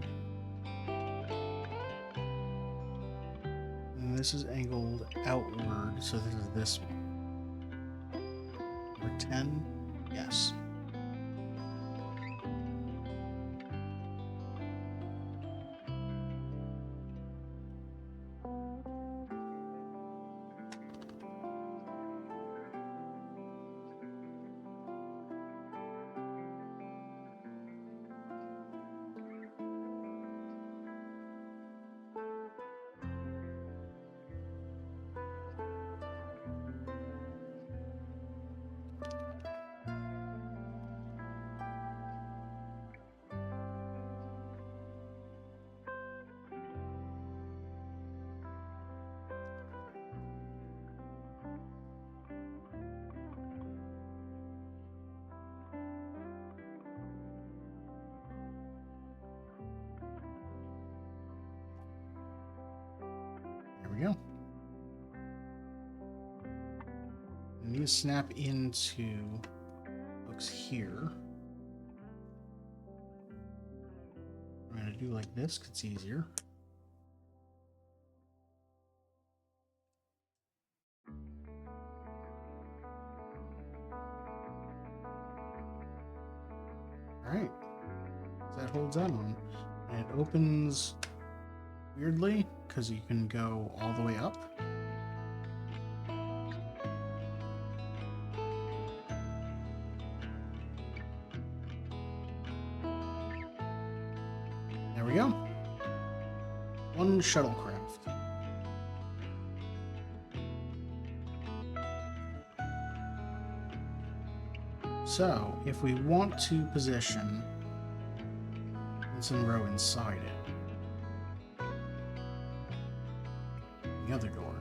And this is angled outward, so this is this one. Number 10? Yes. There we go. And these snap into hooks here. I'm going to do like this because it's easier. Alright. So that holds on. And it opens weirdly because you can go all the way up. There we go. One shuttlecraft. So, if we want to position Vincent Row inside it, the other door.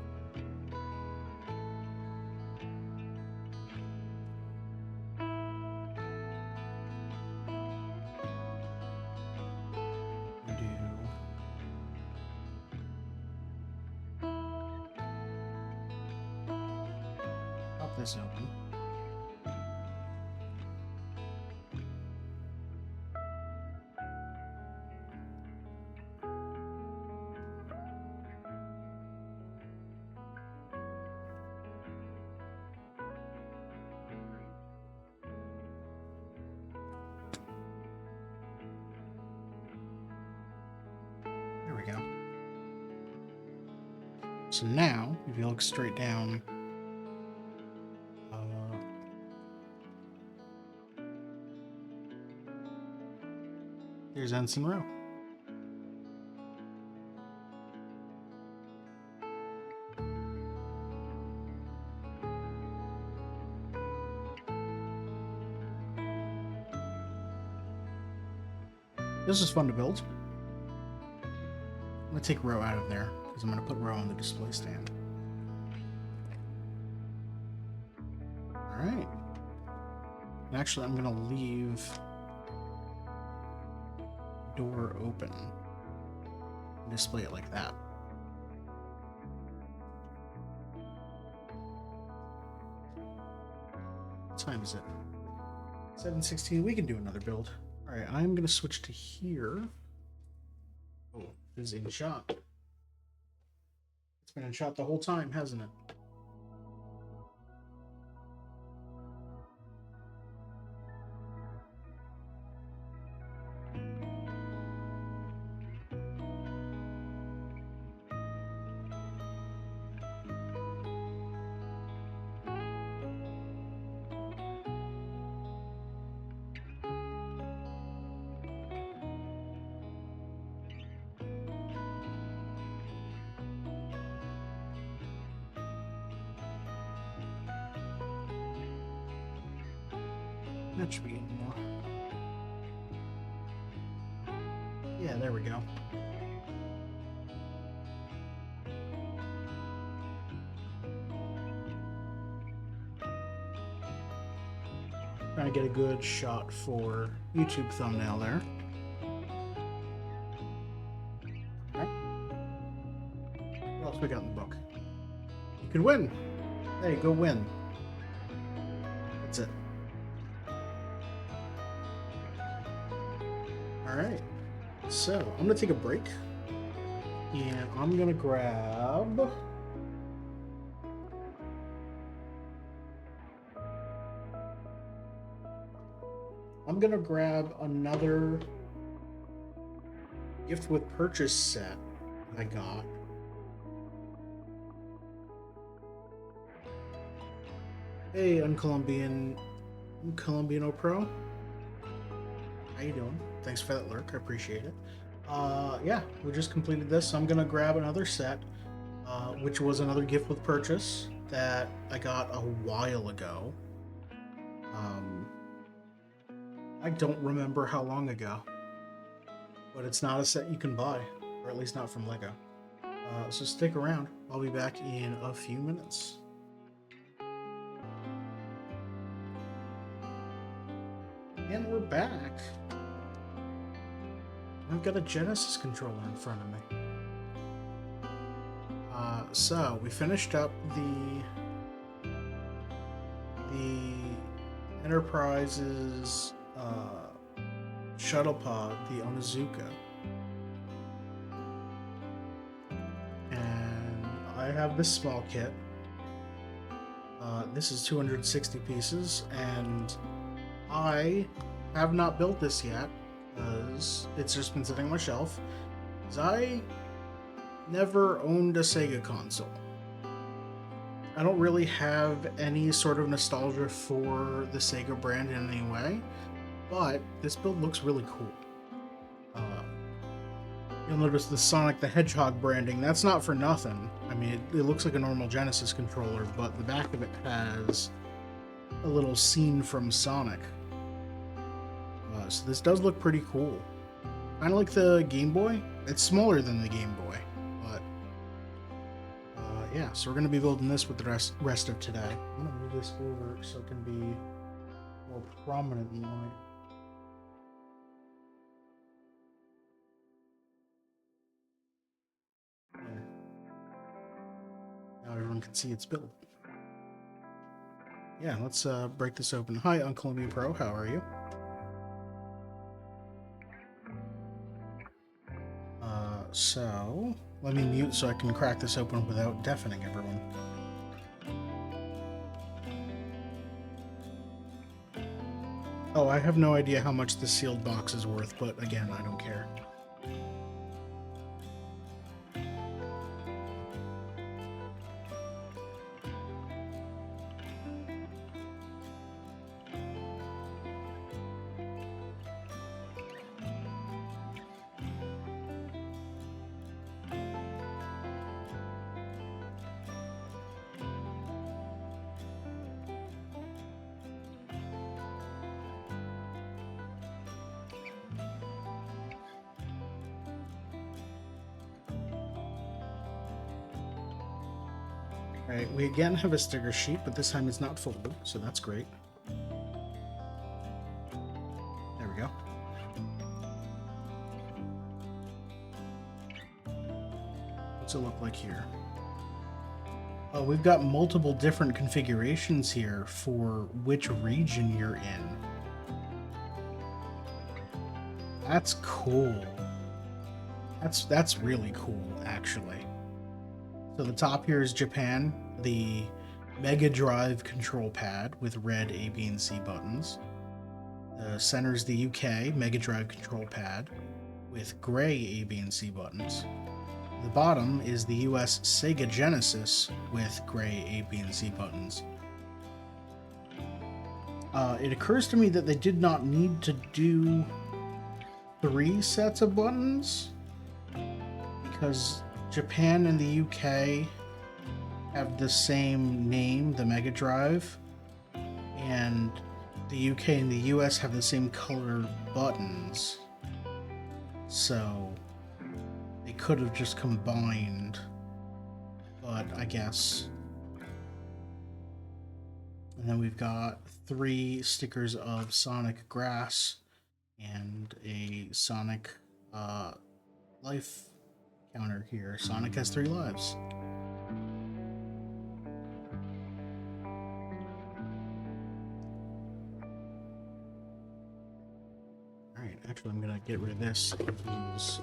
Pop this open. So now, if you look straight down, there's Ensign Row. This is fun to build. I'm going to take row out of there because I'm going to put row on the display stand. Alright. And actually, I'm going to leave door open and display it like that. What time is it? 7:16. We can do another build. Alright, I'm going to switch to here. Oh, it is in shot. It's been in shot the whole time, hasn't it? That should be getting more. Yeah, there we go. Trying to get a good shot for YouTube thumbnail there. Okay. What else we got in the book? You could win. Hey, go win. That's it. Alright, so I'm going to take a break, and I'm going to grab... another gift with purchase set I got. Hey, Colombiano Pro. How you doing? Thanks for that lurk. I appreciate it. Yeah, we just completed this. So I'm gonna grab another set, which was another gift with purchase that I got a while ago. I don't remember how long ago, but it's not a set you can buy, or at least not from Lego. So stick around. I'll be back in a few minutes. And we're back. I've got a Genesis controller in front of me. So we finished up the Enterprise's Shuttlepod, the Onizuka, and I have this small kit. This is 260 pieces, and I have not built this yet because it's just been sitting on my shelf. Because I never owned a Sega console. I don't really have any sort of nostalgia for the Sega brand in any way, but this build looks really cool. You'll notice the Sonic the Hedgehog branding. That's not for nothing. I mean, it looks like a normal Genesis controller, but the back of it has a little scene from Sonic. So this does look pretty cool. Kind of like the Game Boy. It's smaller than the Game Boy, but yeah. So we're going to be building this with the rest of today. I'm going to move this over so it can be more prominent in light. There. Now everyone can see its build. Yeah, let's break this open. Hi, Uncle Me Pro. How are you? So let me mute so I can crack this open without deafening everyone. Oh, I have no idea how much the sealed box is worth, but again, I don't care. Right, we again have a sticker sheet, but this time it's not folded, so that's great. There we go. What's it look like here? Oh, we've got multiple different configurations here for which region you're in. That's cool. That's really cool, actually. So the top here is Japan, the Mega Drive control pad with red A, B, and C buttons. The center is the UK Mega Drive control pad with gray A, B, and C buttons. The bottom is the US Sega Genesis with gray A, B, and C buttons. It occurs to me that they did not need to do 3 sets of buttons because Japan and the UK have the same name, the Mega Drive, and the UK and the US have the same color buttons. So they could have just combined, but I guess. And then we've got 3 stickers of Sonic Grass and a Sonic life counter here. Sonic has 3 lives. Alright, actually I'm gonna get rid of this and use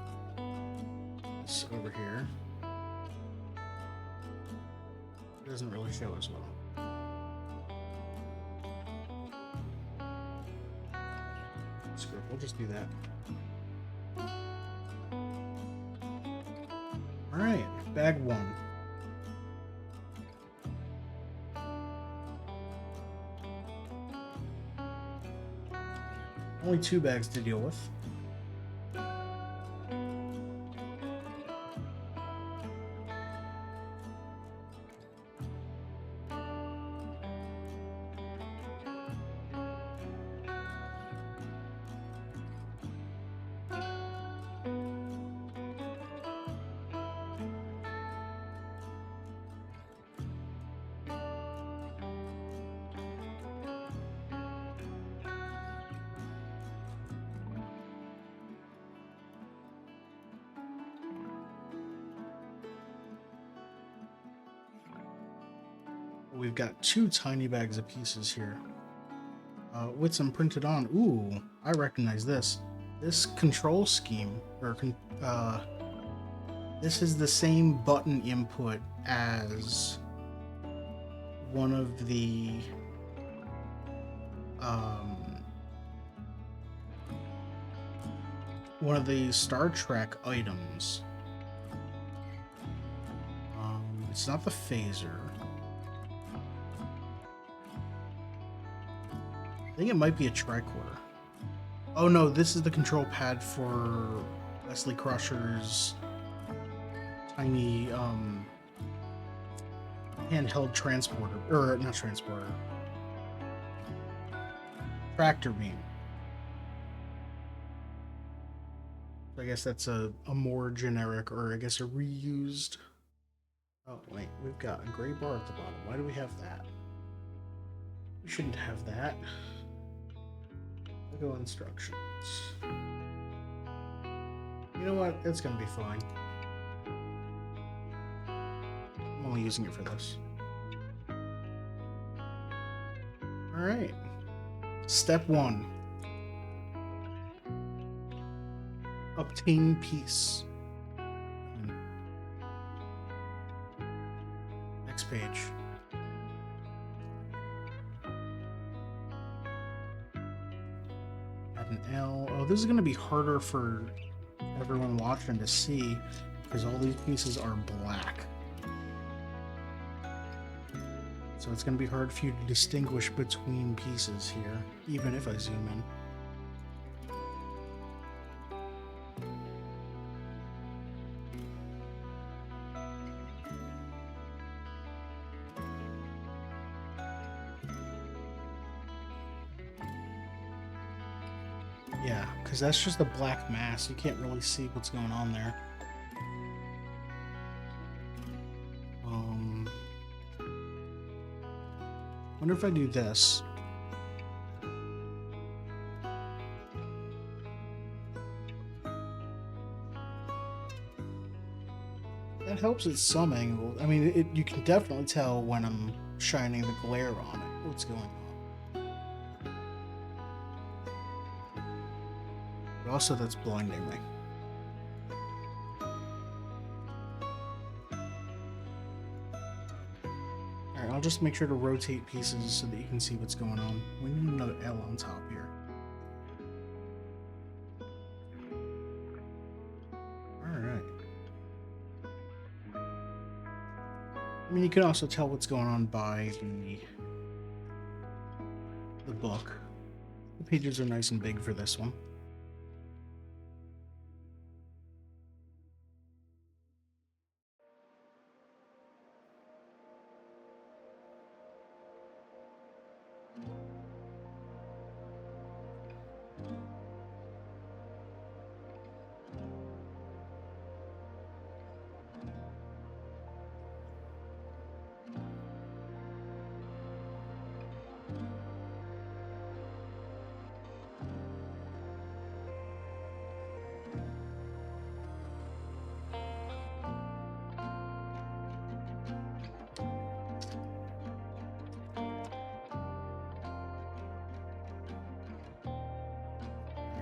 this over here. It doesn't really show as well. Screw it, we'll just do that. Alright, bag 1. Only 2 bags to deal with. We've got 2 tiny bags of pieces here. With some printed on. Ooh, I recognize this. This control scheme, or this is the same button input as one of the Star Trek items. It's not the phaser. I think it might be a tricorder. Oh no, this is the control pad for Wesley Crusher's tiny handheld transporter, or not transporter, tractor beam. So I guess that's a more generic, or I guess a reused. Oh wait, we've got a gray bar at the bottom. Why do we have that? We shouldn't have that. Go instructions. You know what? It's gonna be fine. I'm only using it for this. Alright. Step 1. Obtain peace. Next page. An L. Oh, this is going to be harder for everyone watching to see because all these pieces are black. So it's going to be hard for you to distinguish between pieces here, even if I zoom in. Yeah, because that's just a black mass. You can't really see what's going on there. wonder if I do this. That helps at some angle. I mean, you can definitely tell when I'm shining the glare on it. What's going on? But also, that's blinding me. Alright, I'll just make sure to rotate pieces so that you can see what's going on. We need another L on top here. Alright. I mean, you can also tell what's going on by the book. The pages are nice and big for this one.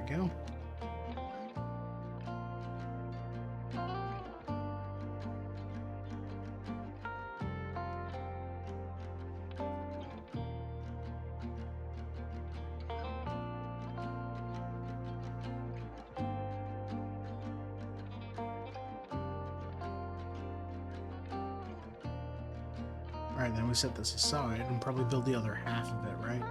There we go. Alright, then we set this aside and probably build the other half of it, right?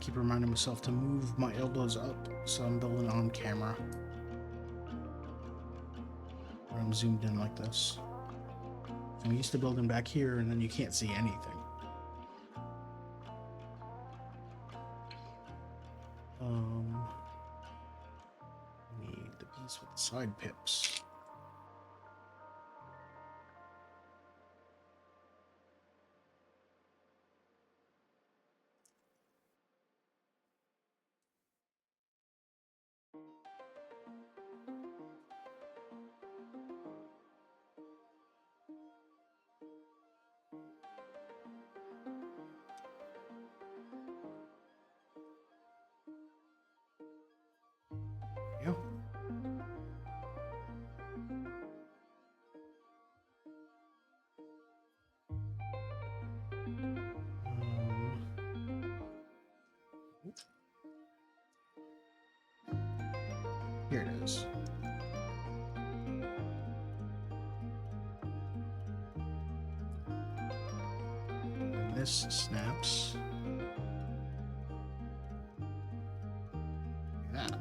Keep reminding myself to move my elbows up so I'm building on camera when I'm zoomed in like this. I'm used to building back here and then you can't see anything. Need the piece with the side pips. Here it is. And this snaps. Like that.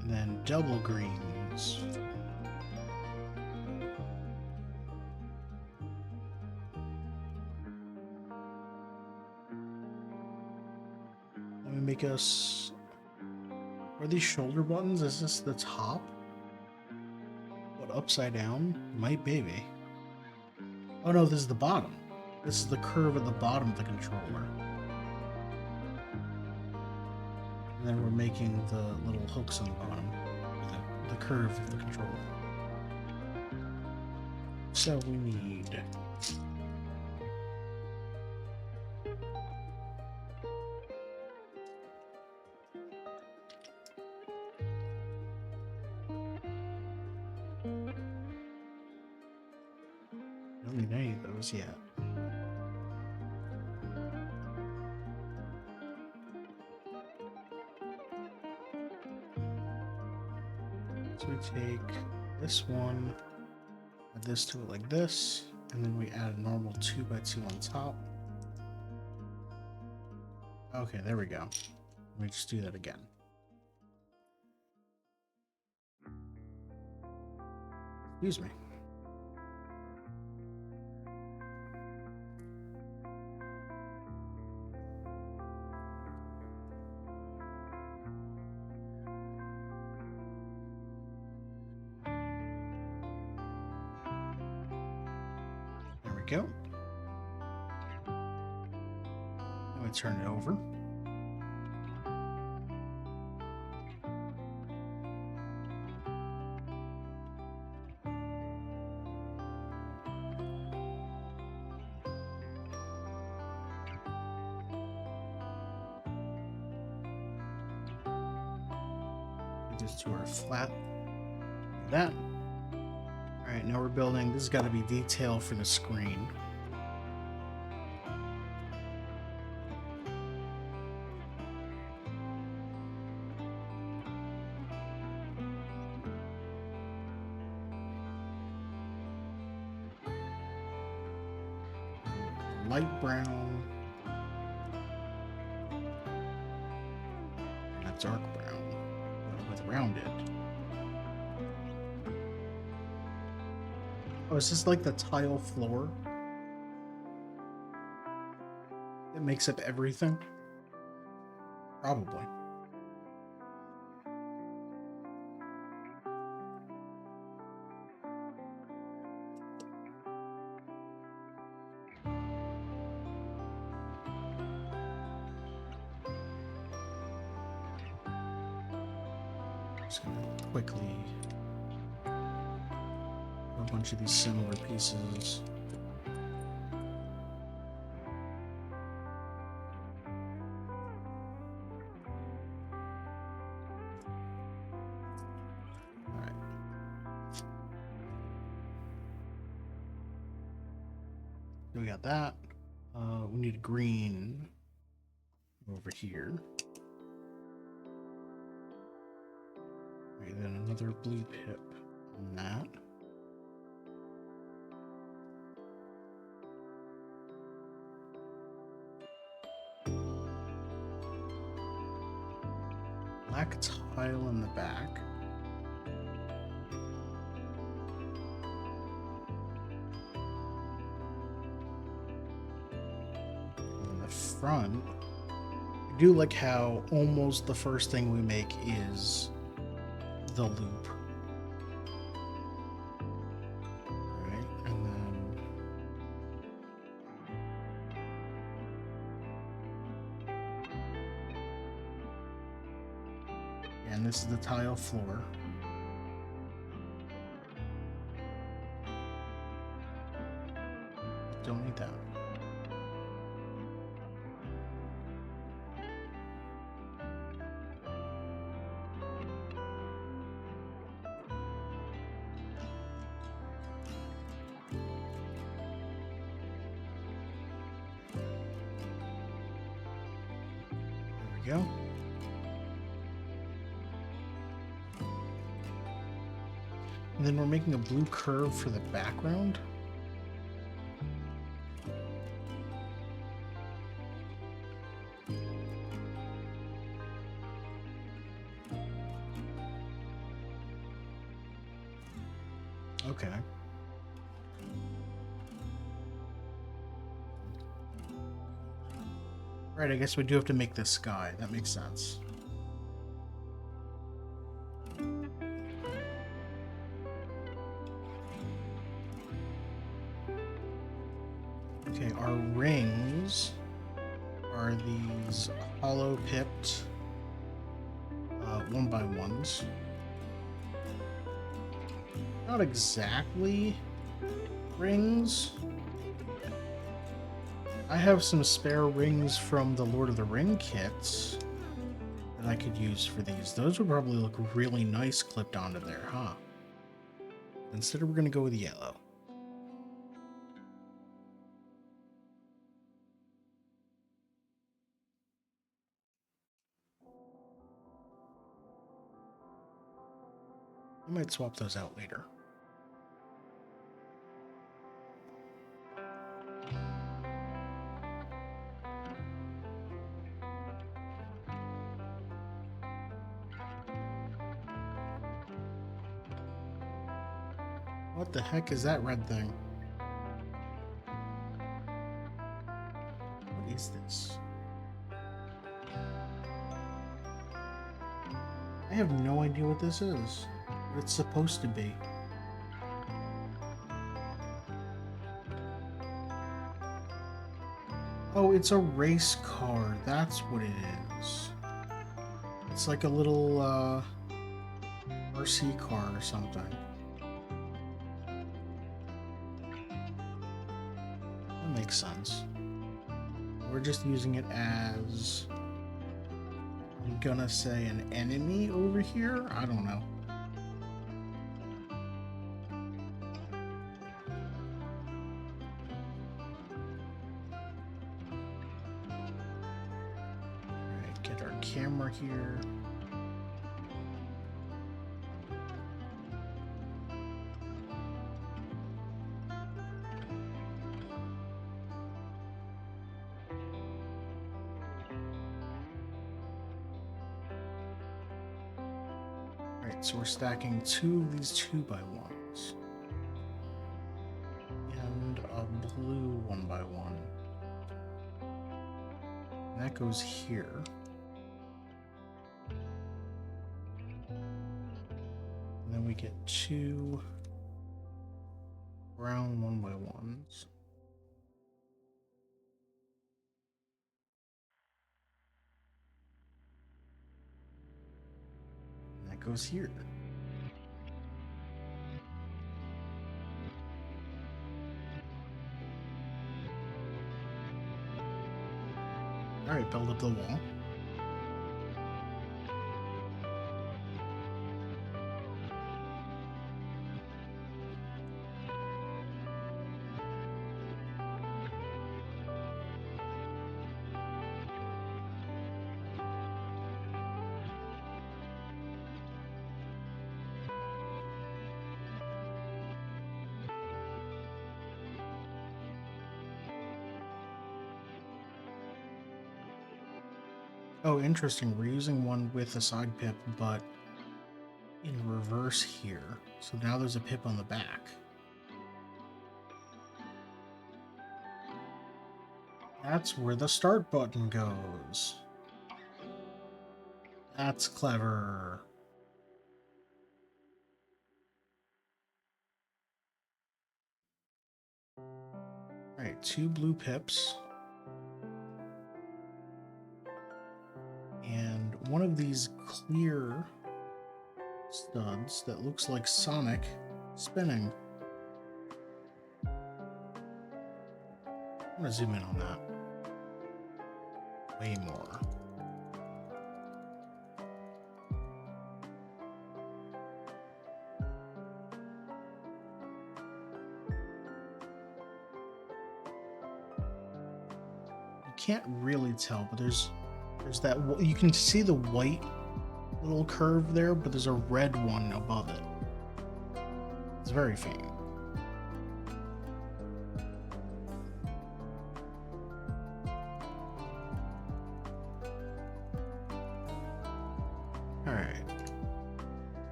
And then double greens. Let me make us... Are these shoulder buttons? Is this the top? What, upside down? Might be. Oh no, this is the bottom. This is the curve at the bottom of the controller. And then we're making the little hooks on the bottom. The curve of the controller. So we need... don't need any of those yet. So we take this one, add this to it like this. And then we add a normal 2x2 on top. Okay, there we go. Let me just do that again. Excuse me. There we go. Now we turn it over. Just to our flat. Like that. Alright, now we're building. This has got to be detail for the screen. Light brown. And a dark brown. With rounded. Oh, is this like the tile floor that makes up everything? Probably. Just gonna quickly do a bunch of these similar pieces. Alright. We got that. We need green over here. Right, then another blue pip on that. Black tile in the back. And in the front, I do like how almost the first thing we make is the loop. Right, and then and this is the tile floor. Don't need that. There we go. And then we're making a blue curve for the background. Okay. Right, I guess we do have to make this sky. That makes sense. Okay, our rings are these hollow pipped 1x1s. Not exactly rings. I have some spare rings from the Lord of the Ring kits that I could use for these. Those would probably look really nice clipped onto there, huh? Instead, we're going to go with yellow. I might swap those out later. What the heck is that red thing? What is this? I have no idea what this is. What it's supposed to be. Oh, it's a race car. That's what it is. It's like a little RC car or something. That makes sense. We're just using it as, I'm gonna say, an enemy over here? I don't know. Alright, get our camera here. So we're stacking 2 of these 2x1s. And a blue 1x1. And that goes here. And then we get 2 brown 1x1s. And that goes here. Alright, build up the wall. Oh, interesting. We're using one with a side pip, but in reverse here. So now there's a pip on the back. That's where the start button goes. That's clever. Alright, 2 blue pips. And one of these clear studs that looks like Sonic spinning. I'm gonna zoom in on that. Way more. You can't really tell, but there's that, you can see the white little curve there, but there's a red one above it. It's very faint. Alright.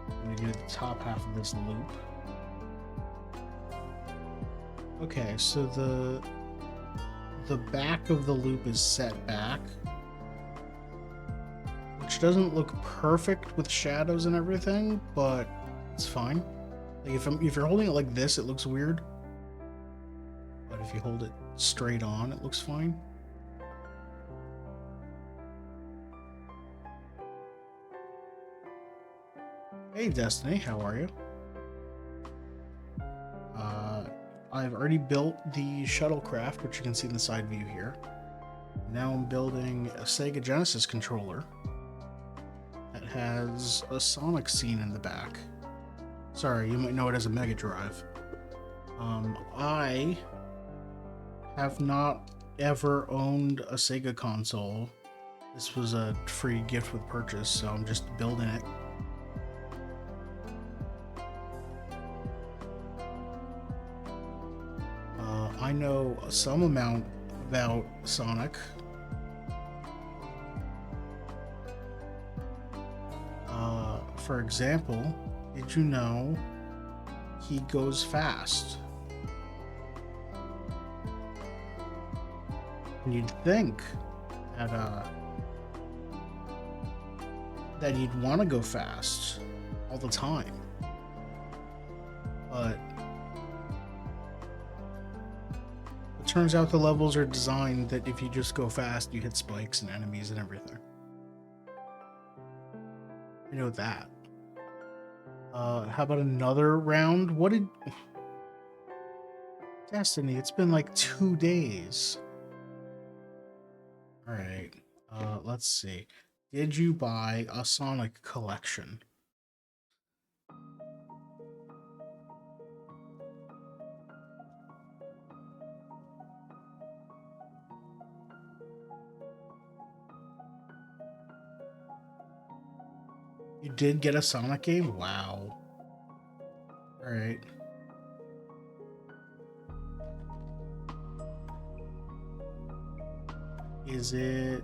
I'm gonna do the top half of this loop. Okay, so the back of the loop is set back, which doesn't look perfect with shadows and everything, but it's fine. Like if you're holding it like this, it looks weird, but if you hold it straight on, it looks fine. Hey Destiny, how are you? I've already built the shuttlecraft, which you can see in the side view here. Now I'm building a Sega Genesis controller that has a Sonic scene in the back. Sorry, you might know it as a Mega Drive. I have not ever owned a Sega console. This was a free gift with purchase, so I'm just building it. I know some amount about Sonic. for example, did you know he goes fast? And you'd think that you'd want to go fast all the time, but it turns out the levels are designed that if you just go fast, you hit spikes and enemies and everything. You know that. How about another round? What did... Destiny, it's been like 2 days. Alright, let's see. Did you buy a Sonic collection? You did get a Sonic game? Wow. Alright. Is it...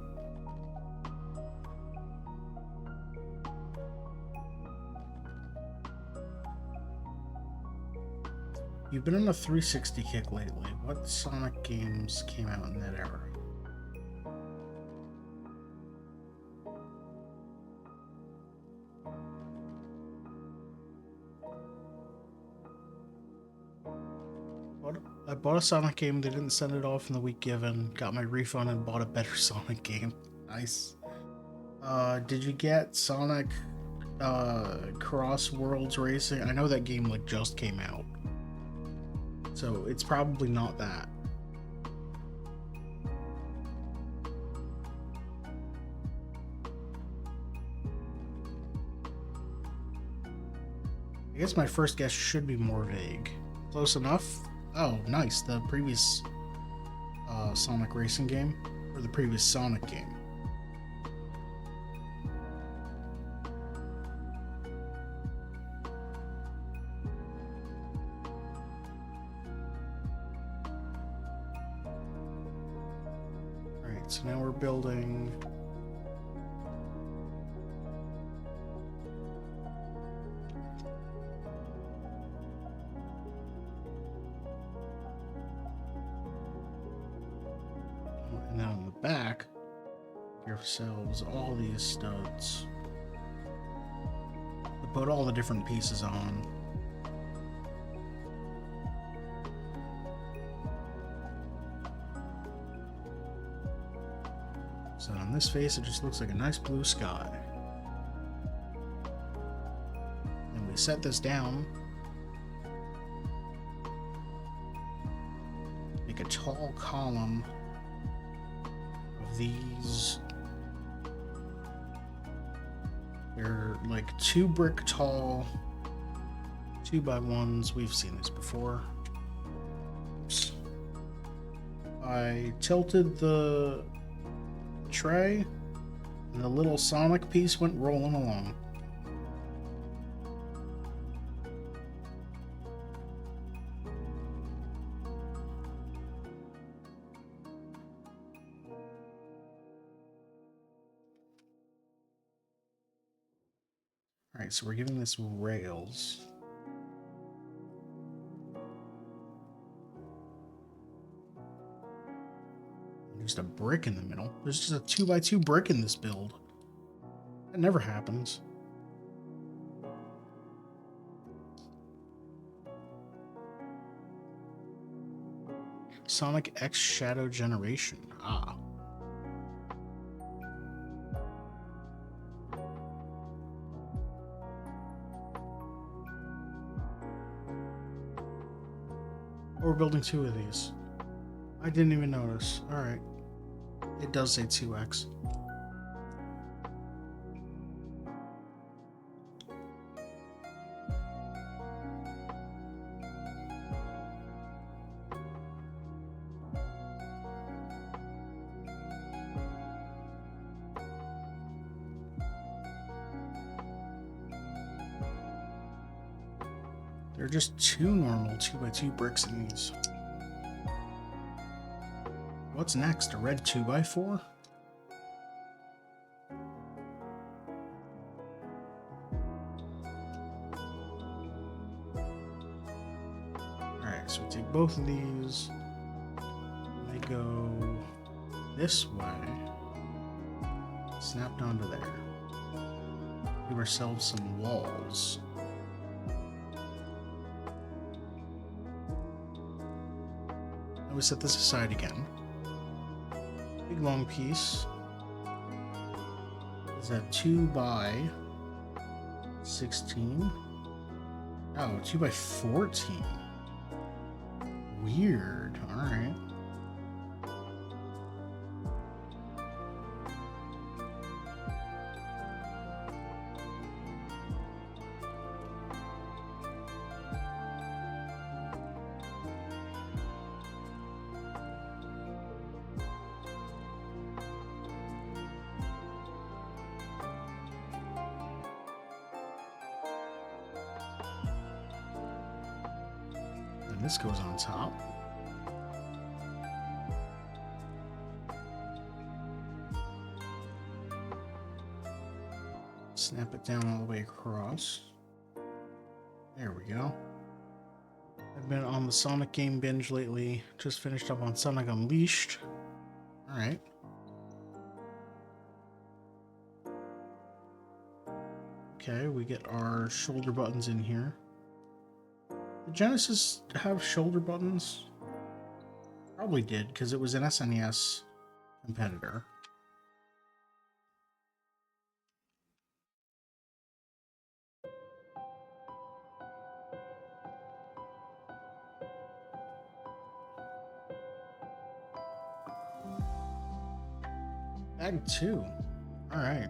You've been on a 360 kick lately. What Sonic games came out in that era? I bought a Sonic game, they didn't send it off in the week given, got my refund and bought a better Sonic game. Nice. Did you get Sonic Cross Worlds Racing? I know that game like just came out, so it's probably not that. I guess my first guess should be more vague. Close enough? Oh, nice. The previous Sonic racing game, or the previous Sonic game. Alright, so now we're building... And then on the back, yourselves all these studs to put all the different pieces on. So on this face, it just looks like a nice blue sky. Then we set this down. Make a tall column of these. They're like 2 brick tall 2x1s. We've seen this before. Oops. I tilted the tray and the little Sonic piece went rolling along. Alright, so we're giving this rails. Just a brick in the middle. There's just a 2x2 brick in this build. That never happens. Sonic X Shadow Generation. Ah. We're building 2 of these. I didn't even notice. Alright. It does say 2x. There are just 2 normal 2x2 bricks in these. What's next? A red 2x4? both of these. They go this way. Snapped onto there. Give ourselves some walls. Now we set this aside again. Big long piece. Is that 2 by 16? Oh, 2 by 14. Weird. Alright. This goes on top. Snap it down all the way across. There we go. I've been on the Sonic game binge lately. Just finished up on Sonic Unleashed. Alright. Okay, we get our shoulder buttons in here. Did Genesis have shoulder buttons? Probably did, because it was an SNES competitor. Bag 2. Alright.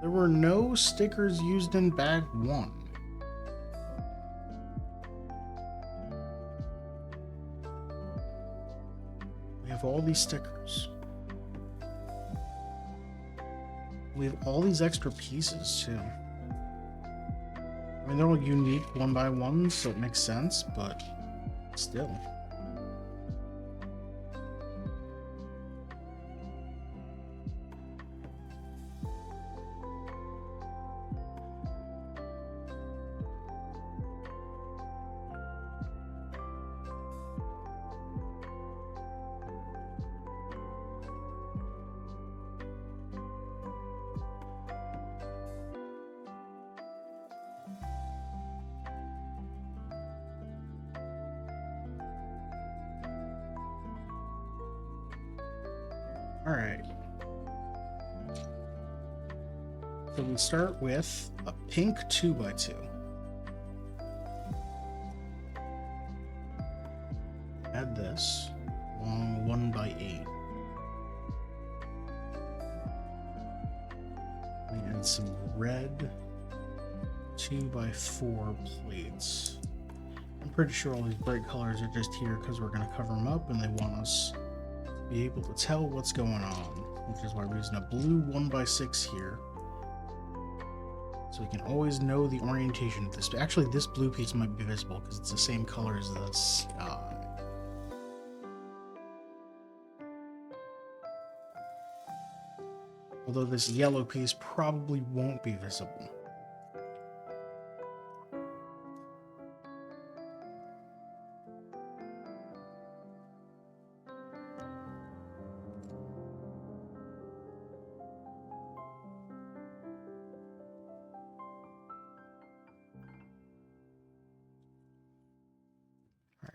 There were no stickers used in Bag 1. We have all these stickers. We have all these extra pieces too. I mean, they're all unique 1x1s, so it makes sense, but still. Alright. So we start with a pink 2x2. Add this long 1x8. We add some red 2x4 plates. I'm pretty sure all these bright colors are just here because we're going to cover them up and they want us be able to tell what's going on, which is why we're using a blue 1x6 here, so we can always know the orientation of this. Actually, this blue piece might be visible because it's the same color as the sky. Although this yellow piece probably won't be visible.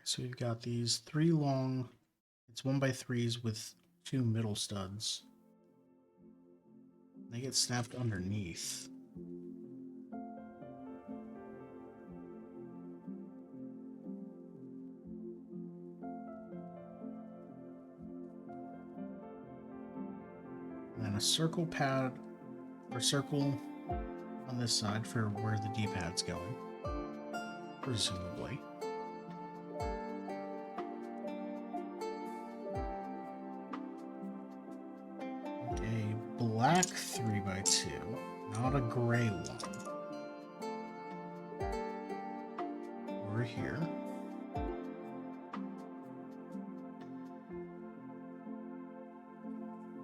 So we've got these 3 long, it's 1x3s with 2 middle studs. They get snapped underneath. And then a circle pad, or circle on this side for where the D-pad's going, presumably. Black 3x2, not a gray one. Over here.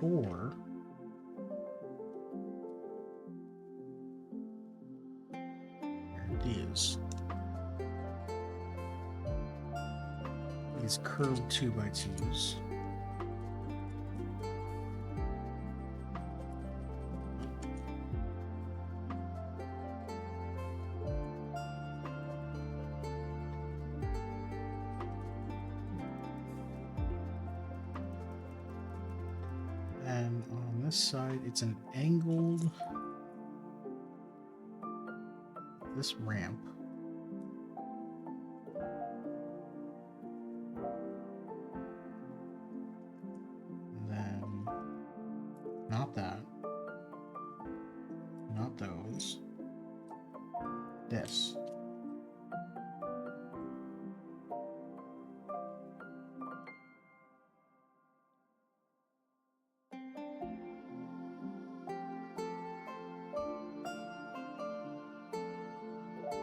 Or there it is. these curved 2x2s. And on this side, it's an angled this ramp. And then not that. Not those. This.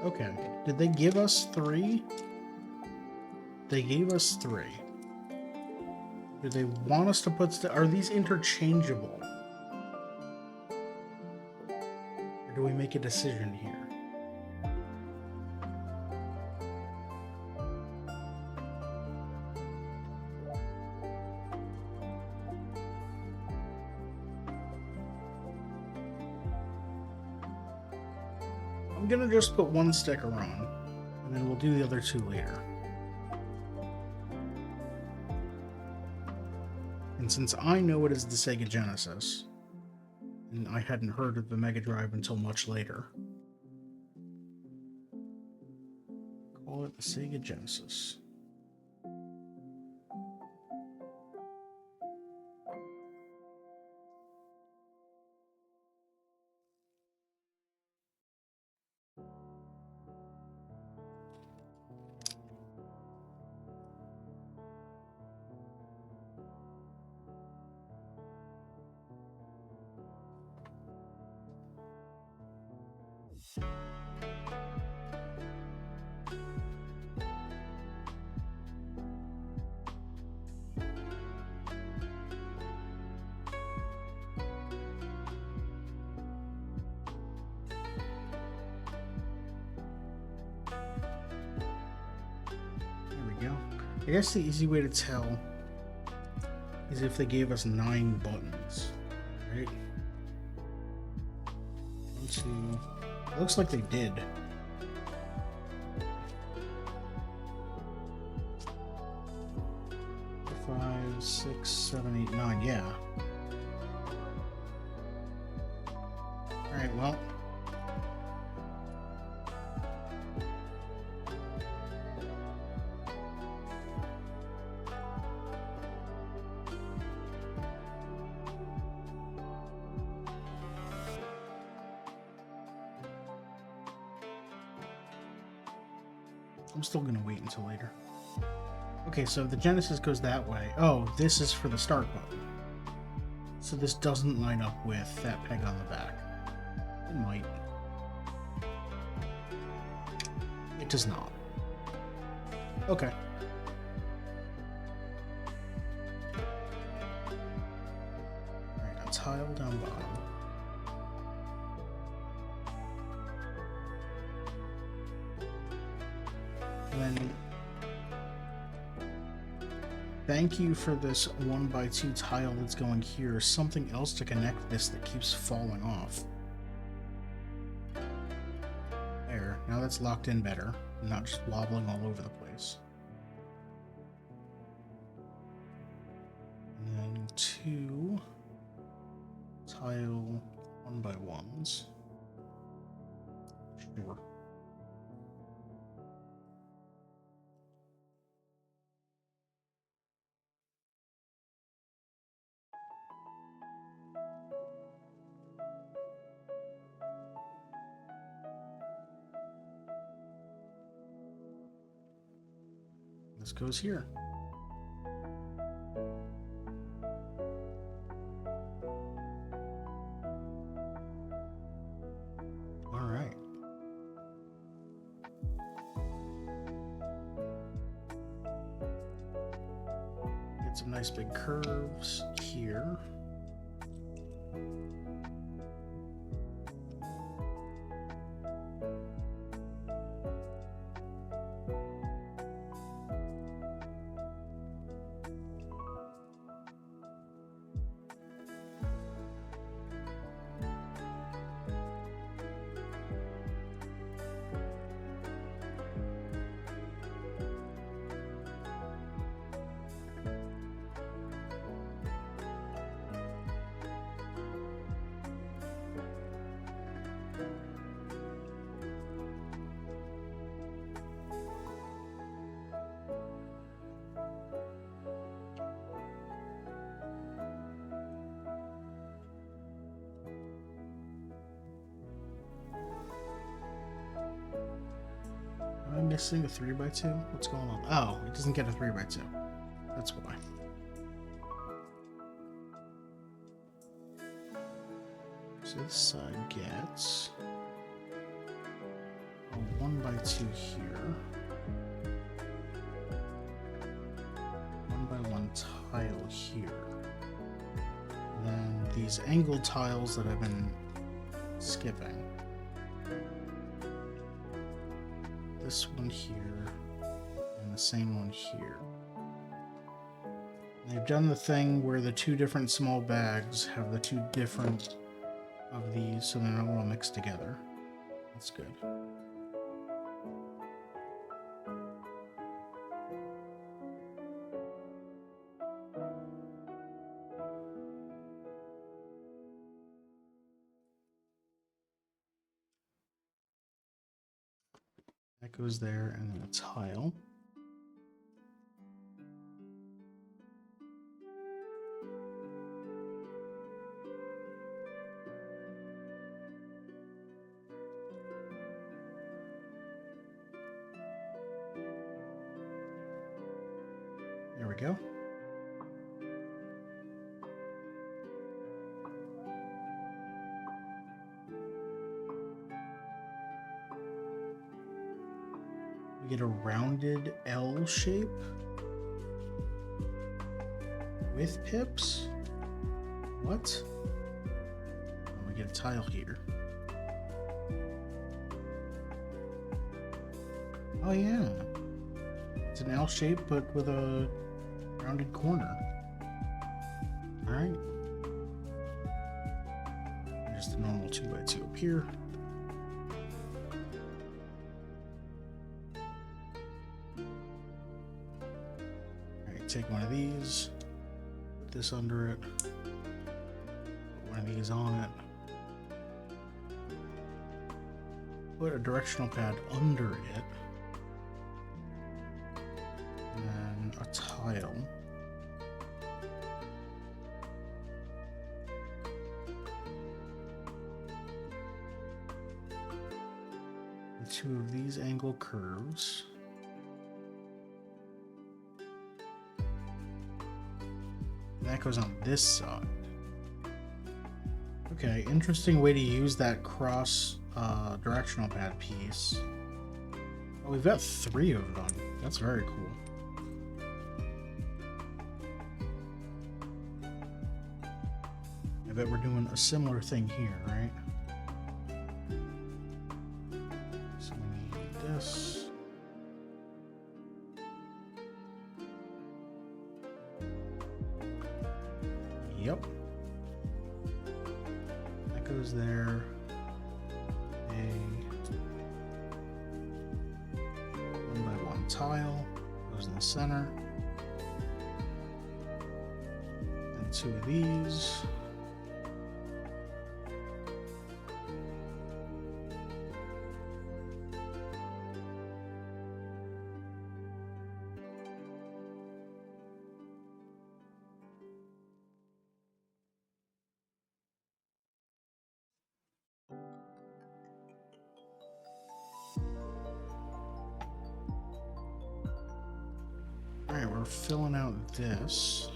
Okay, did they give us 3? They gave us 3. Do they want us to put... Are these interchangeable? Or do we make a decision here? I'm gonna just put one sticker on, and then we'll do the other 2 later. And since I know it is the Sega Genesis, and I hadn't heard of the Mega Drive until much later, call it the Sega Genesis. I guess the easy way to tell is if they gave us 9 buttons, right? 1, 2. It looks like they did. 5, 6, 7, 8, 9. Yeah. All right. Well. I'm still gonna wait until later. Okay, so the Genesis goes that way. Oh, this is for the start button. So this doesn't line up with that peg on the back. It might. It does not. Okay. Alright, a tile down bottom. Then thank you for this 1x2 tile that's going here. Something else to connect this that keeps falling off. There, now that's locked in better, not just wobbling all over the place. And then 2 tile 1x1s. Sure. This goes here. All right. Get some nice big curves here. missing a 3x2? What's going on? Oh, it doesn't get a 3x2. That's why. So this side gets a 1x2 here. 1x1 tile here. And then these angled tiles that I've been skipping. This one here, and the same one here. And they've done the thing where the two different small bags have the two different of these, so they're not all mixed together. That's good. That goes there, and then a tile. There we go. We get a rounded L shape with pips. What? And we get a tile here. Oh yeah. It's an L shape but with a rounded corner. Alright. Just a normal 2x2 up here. Take one of these, put this under it, put one of these on it, put a directional pad under it, and then a tile. And two of these angle curves. That goes on this side. Okay, interesting way to use that cross directional pad piece. Oh, we've got 3 of them. That's very cool. I bet we're doing a similar thing here, right? So we need this. Yep. That goes there. A 1x1 tile goes in the center. And 2 of these. Alright, we're filling out this.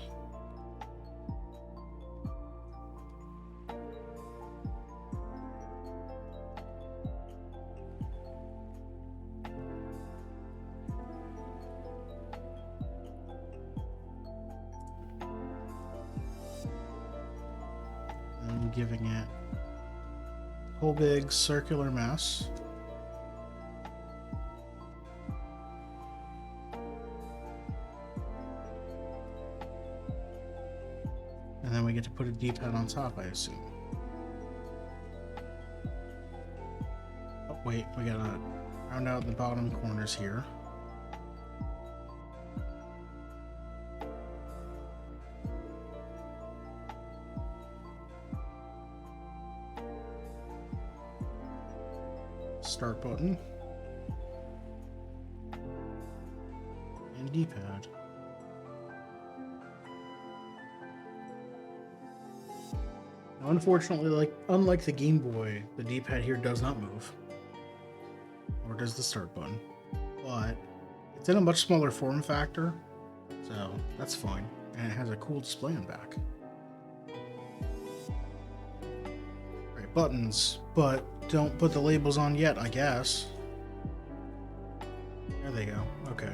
And giving it a whole big circular mess. And then we get to put a D-pad on top, I assume. Oh, wait, we gotta round out the bottom corners here. Start button. And D-pad. Unfortunately, unlike the Game Boy, the D-pad here does not move. Or does the start button. but it's in a much smaller form factor, so that's fine. And it has a cool display on back. Right, buttons, but don't put the labels on yet, I guess. There they go. Okay.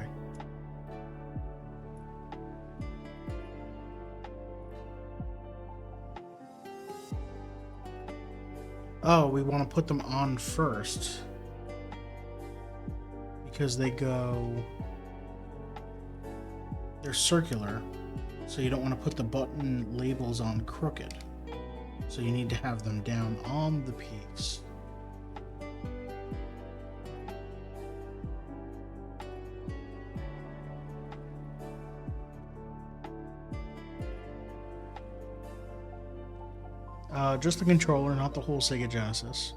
Oh, we want to put them on first. Because they're circular, so you don't want to put the button labels on crooked. So you need to have them down on the piece. Just the controller, not the whole Sega Genesis.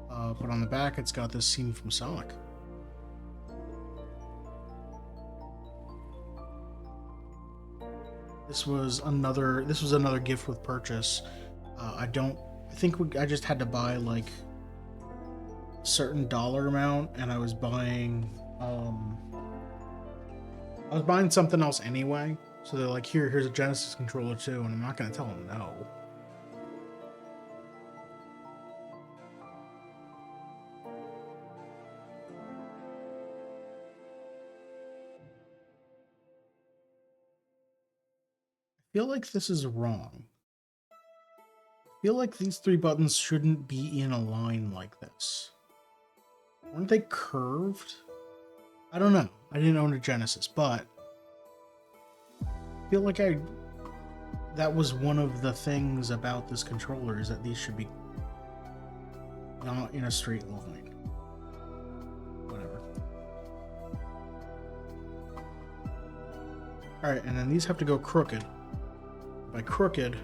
But on the back, it's got this scene from Sonic. This was another gift with purchase. I just had to buy like a certain dollar amount, and I was buying something else anyway. So they're like, here's a Genesis controller too, and I'm not gonna tell them no. I feel like this is wrong. I feel like these three buttons shouldn't be in a line like this. Weren't they curved? I don't know. I didn't own a Genesis, but I feel like that was one of the things about this controller, is that these should be not in a straight line. Whatever. Alright, and then these have to go crooked. By crooked,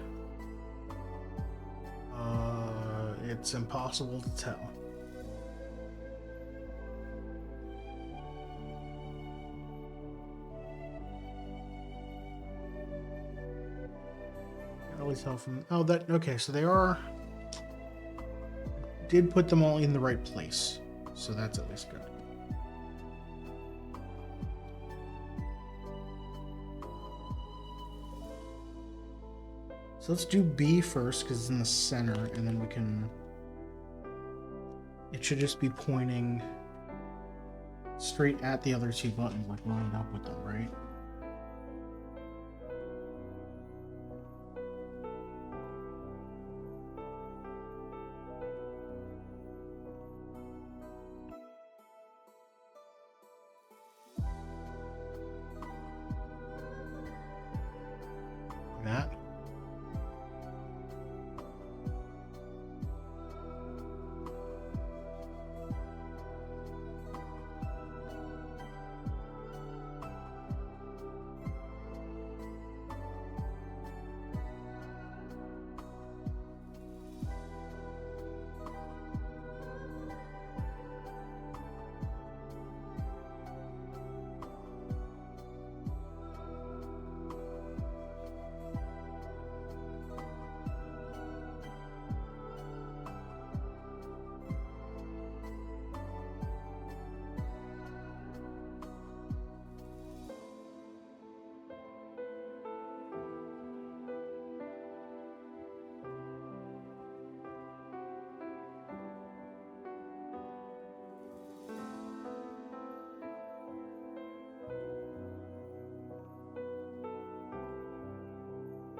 it's impossible to tell. Can't really tell from... Oh, that... Okay, so they are... Did put them all in the right place. So that's at least good. So let's do B first, because it's in the center, and then we can... It should just be pointing straight at the other two buttons, like lined up with them, right? Like that.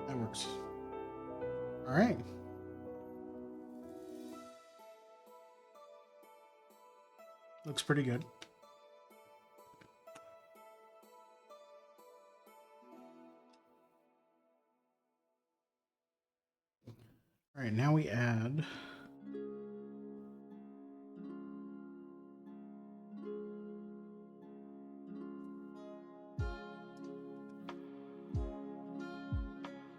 That works. All right. Looks pretty good. All right, now we add...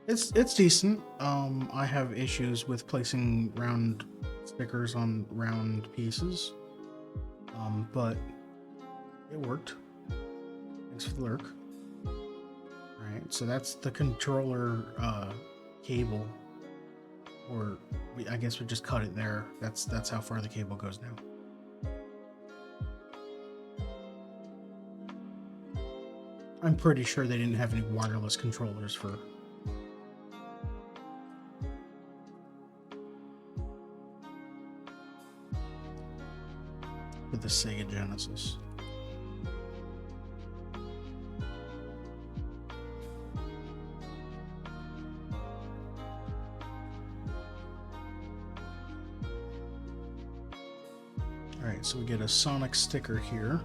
It's decent. I have issues with placing round stickers on round pieces. But it worked. Thanks for the lurk. Alright, so that's the controller cable. Or I guess we just cut it there. That's how far the cable goes now. I'm pretty sure they didn't have any wireless controllers for the Sega Genesis. Alright, so we get a Sonic sticker here.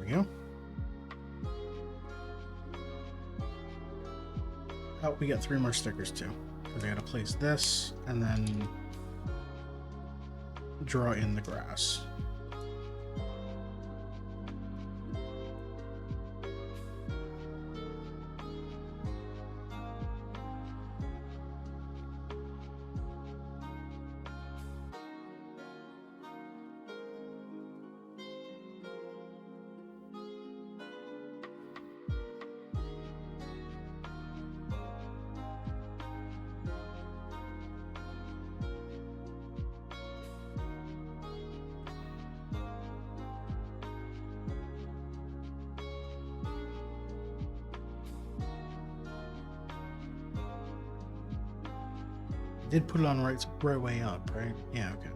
Go. Oh, we got 3 more stickers too. Because I gotta place this and then draw in the grass. Did put it on right way up, right? Yeah, okay.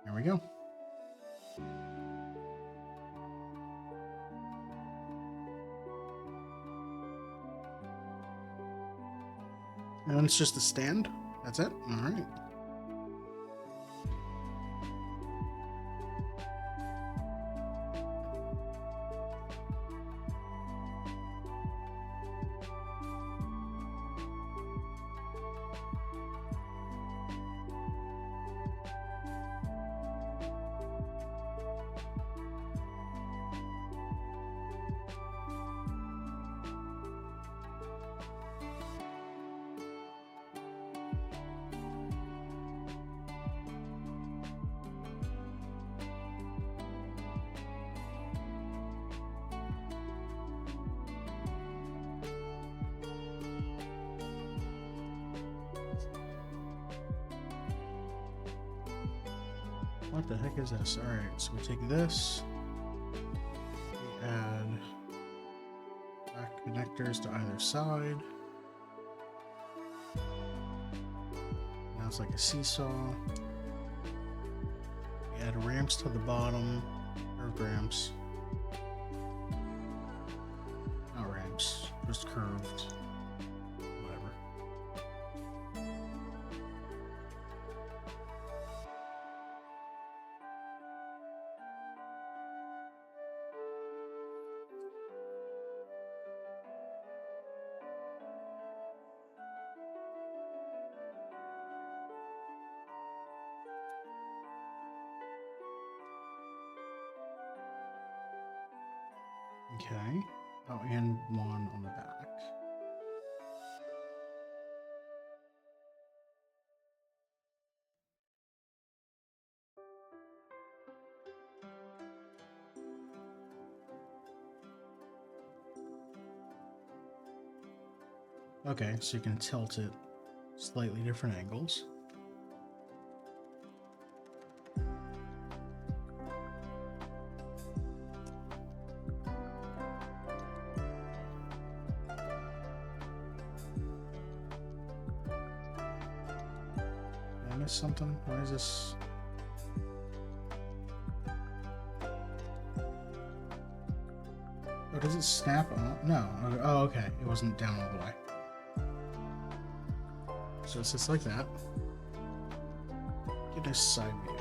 There we go. And it's just a stand. That's it? Alright. What the heck is this? Alright, so we take this, we add back connectors to either side. Now it's like a seesaw. We add ramps to the bottom, curved ramps. Not ramps, just curved. Whatever. Okay. Oh, and one on the back. Okay, so you can tilt it slightly different angles. Did I miss something? Why is this? Does it snap on? No. Oh, okay. It wasn't down all the way. So it's just like that. Get a side view.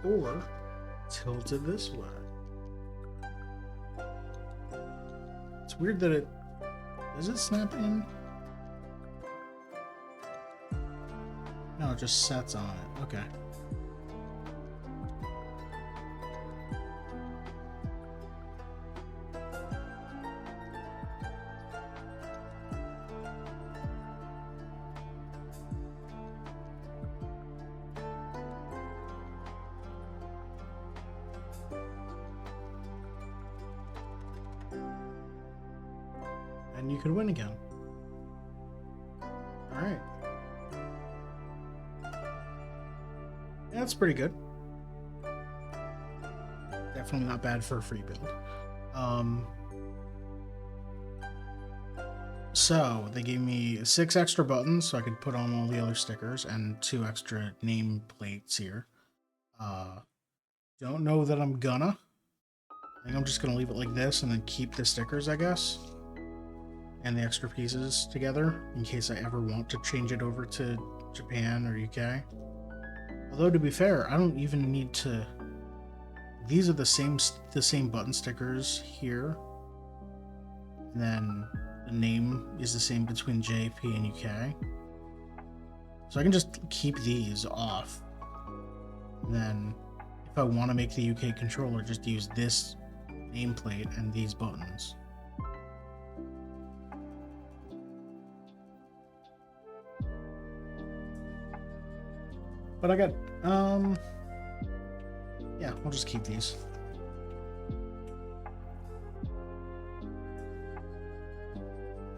Or tilt it this way. It's weird that it... Does it snap in? No, it just sets on it. Okay. And you could win again. Alright. Yeah, that's pretty good. Definitely not bad for a free build. So, they gave me 6 extra buttons so I could put on all the other stickers and 2 extra name plates here. Don't know that I'm gonna. I think I'm just gonna leave it like this and then keep the stickers, I guess. And the extra pieces together in case I ever want to change it over to Japan or UK. Although to be fair, I don't even need to. These are the same button stickers here, and then the name is the same between JP and UK. So I can just keep these off. And then if I want to make the UK controller, just use this nameplate and these buttons. But I got, yeah, we'll just keep these.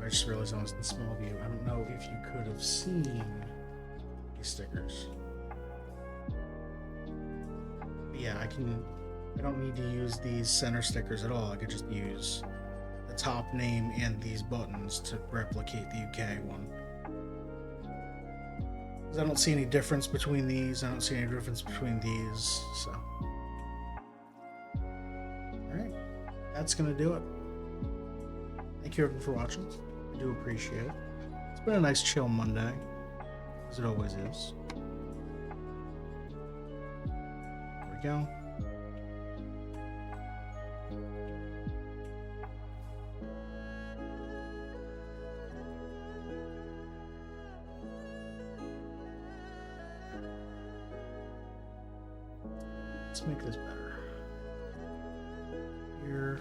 I just realized I was in small view. I don't know if you could have seen these stickers. But yeah, I don't need to use these center stickers at all. I could just use the top name and these buttons to replicate the UK one. I don't see any difference between these. I don't see any difference between these, so. Alright, that's gonna do it. Thank you everyone for watching. I do appreciate it. It's been a nice chill Monday, as it always is. There we go. Let's make this better. Here.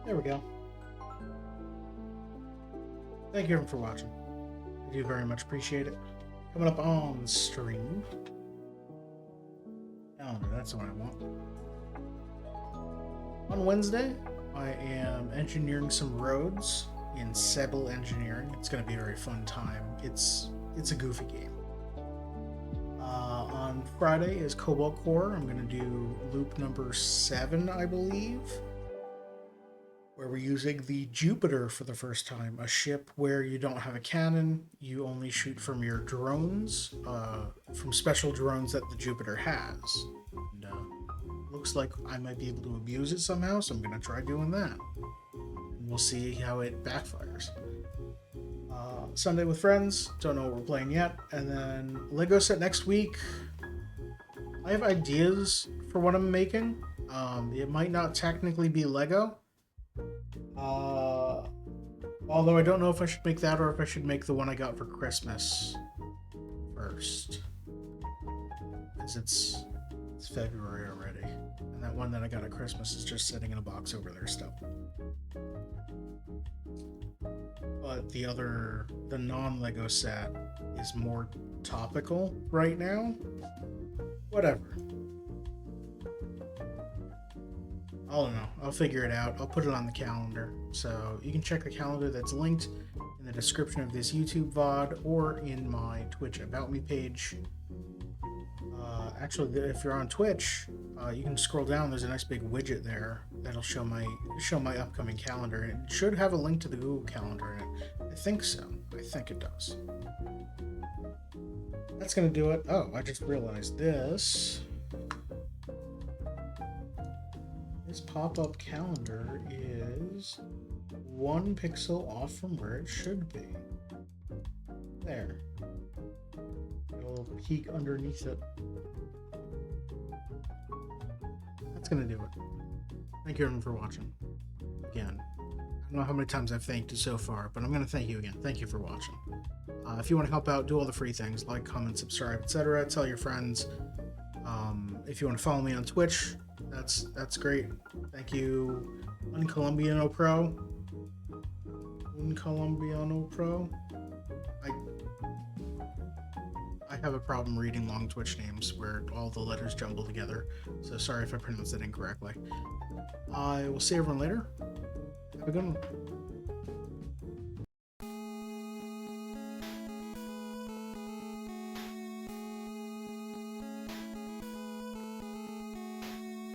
There we go. Thank you everyone for watching. I do very much appreciate it. Coming up on stream. Calendar, that's what I want. On Wednesday, I am engineering some roads in Civil Engineering. It's going to be a very fun time. It's a goofy game. On Friday is Cobalt Core. I'm going to do loop number 7, I believe, where we're using the Jupiter for the first time, a ship where you don't have a cannon, you only shoot from your drones, from special drones that the Jupiter has. And, looks like I might be able to abuse it somehow, so I'm going to try doing that. And we'll see how it backfires. Sunday with friends, don't know what we're playing yet. And then Lego set next week. I have ideas for what I'm making. It might not technically be Lego. Although I don't know if I should make that or if I should make the one I got for Christmas first. Because it's February already. And that one that I got at Christmas is just sitting in a box over there still. the non-Lego set is more topical right now. Whatever. I don't know. I'll figure it out. I'll put it on the calendar. So you can check the calendar that's linked in the description of this YouTube VOD or in my Twitch About Me page. Actually, if you're on Twitch, you can scroll down. There's a nice big widget there that'll show my upcoming calendar. And it should have a link to the Google Calendar in it. I think so. I think it does. That's gonna do it. Oh, I just realized this. This pop-up calendar is 1 pixel off from where it should be. There. Got a little peek underneath it. That's gonna do it. Thank you everyone for watching. Again, I don't know how many times I've thanked you so far, but I'm gonna thank you again. Thank you for watching. If you want to help out, do all the free things, like, comment, subscribe, etc. Tell your friends. If you want to follow me on Twitch, that's great. Thank you, Uncolombiano Pro. Uncolombiano Pro. I have a problem reading long Twitch names where all the letters jumble together, so sorry if I pronounced it incorrectly. I will see everyone later. Have a good one.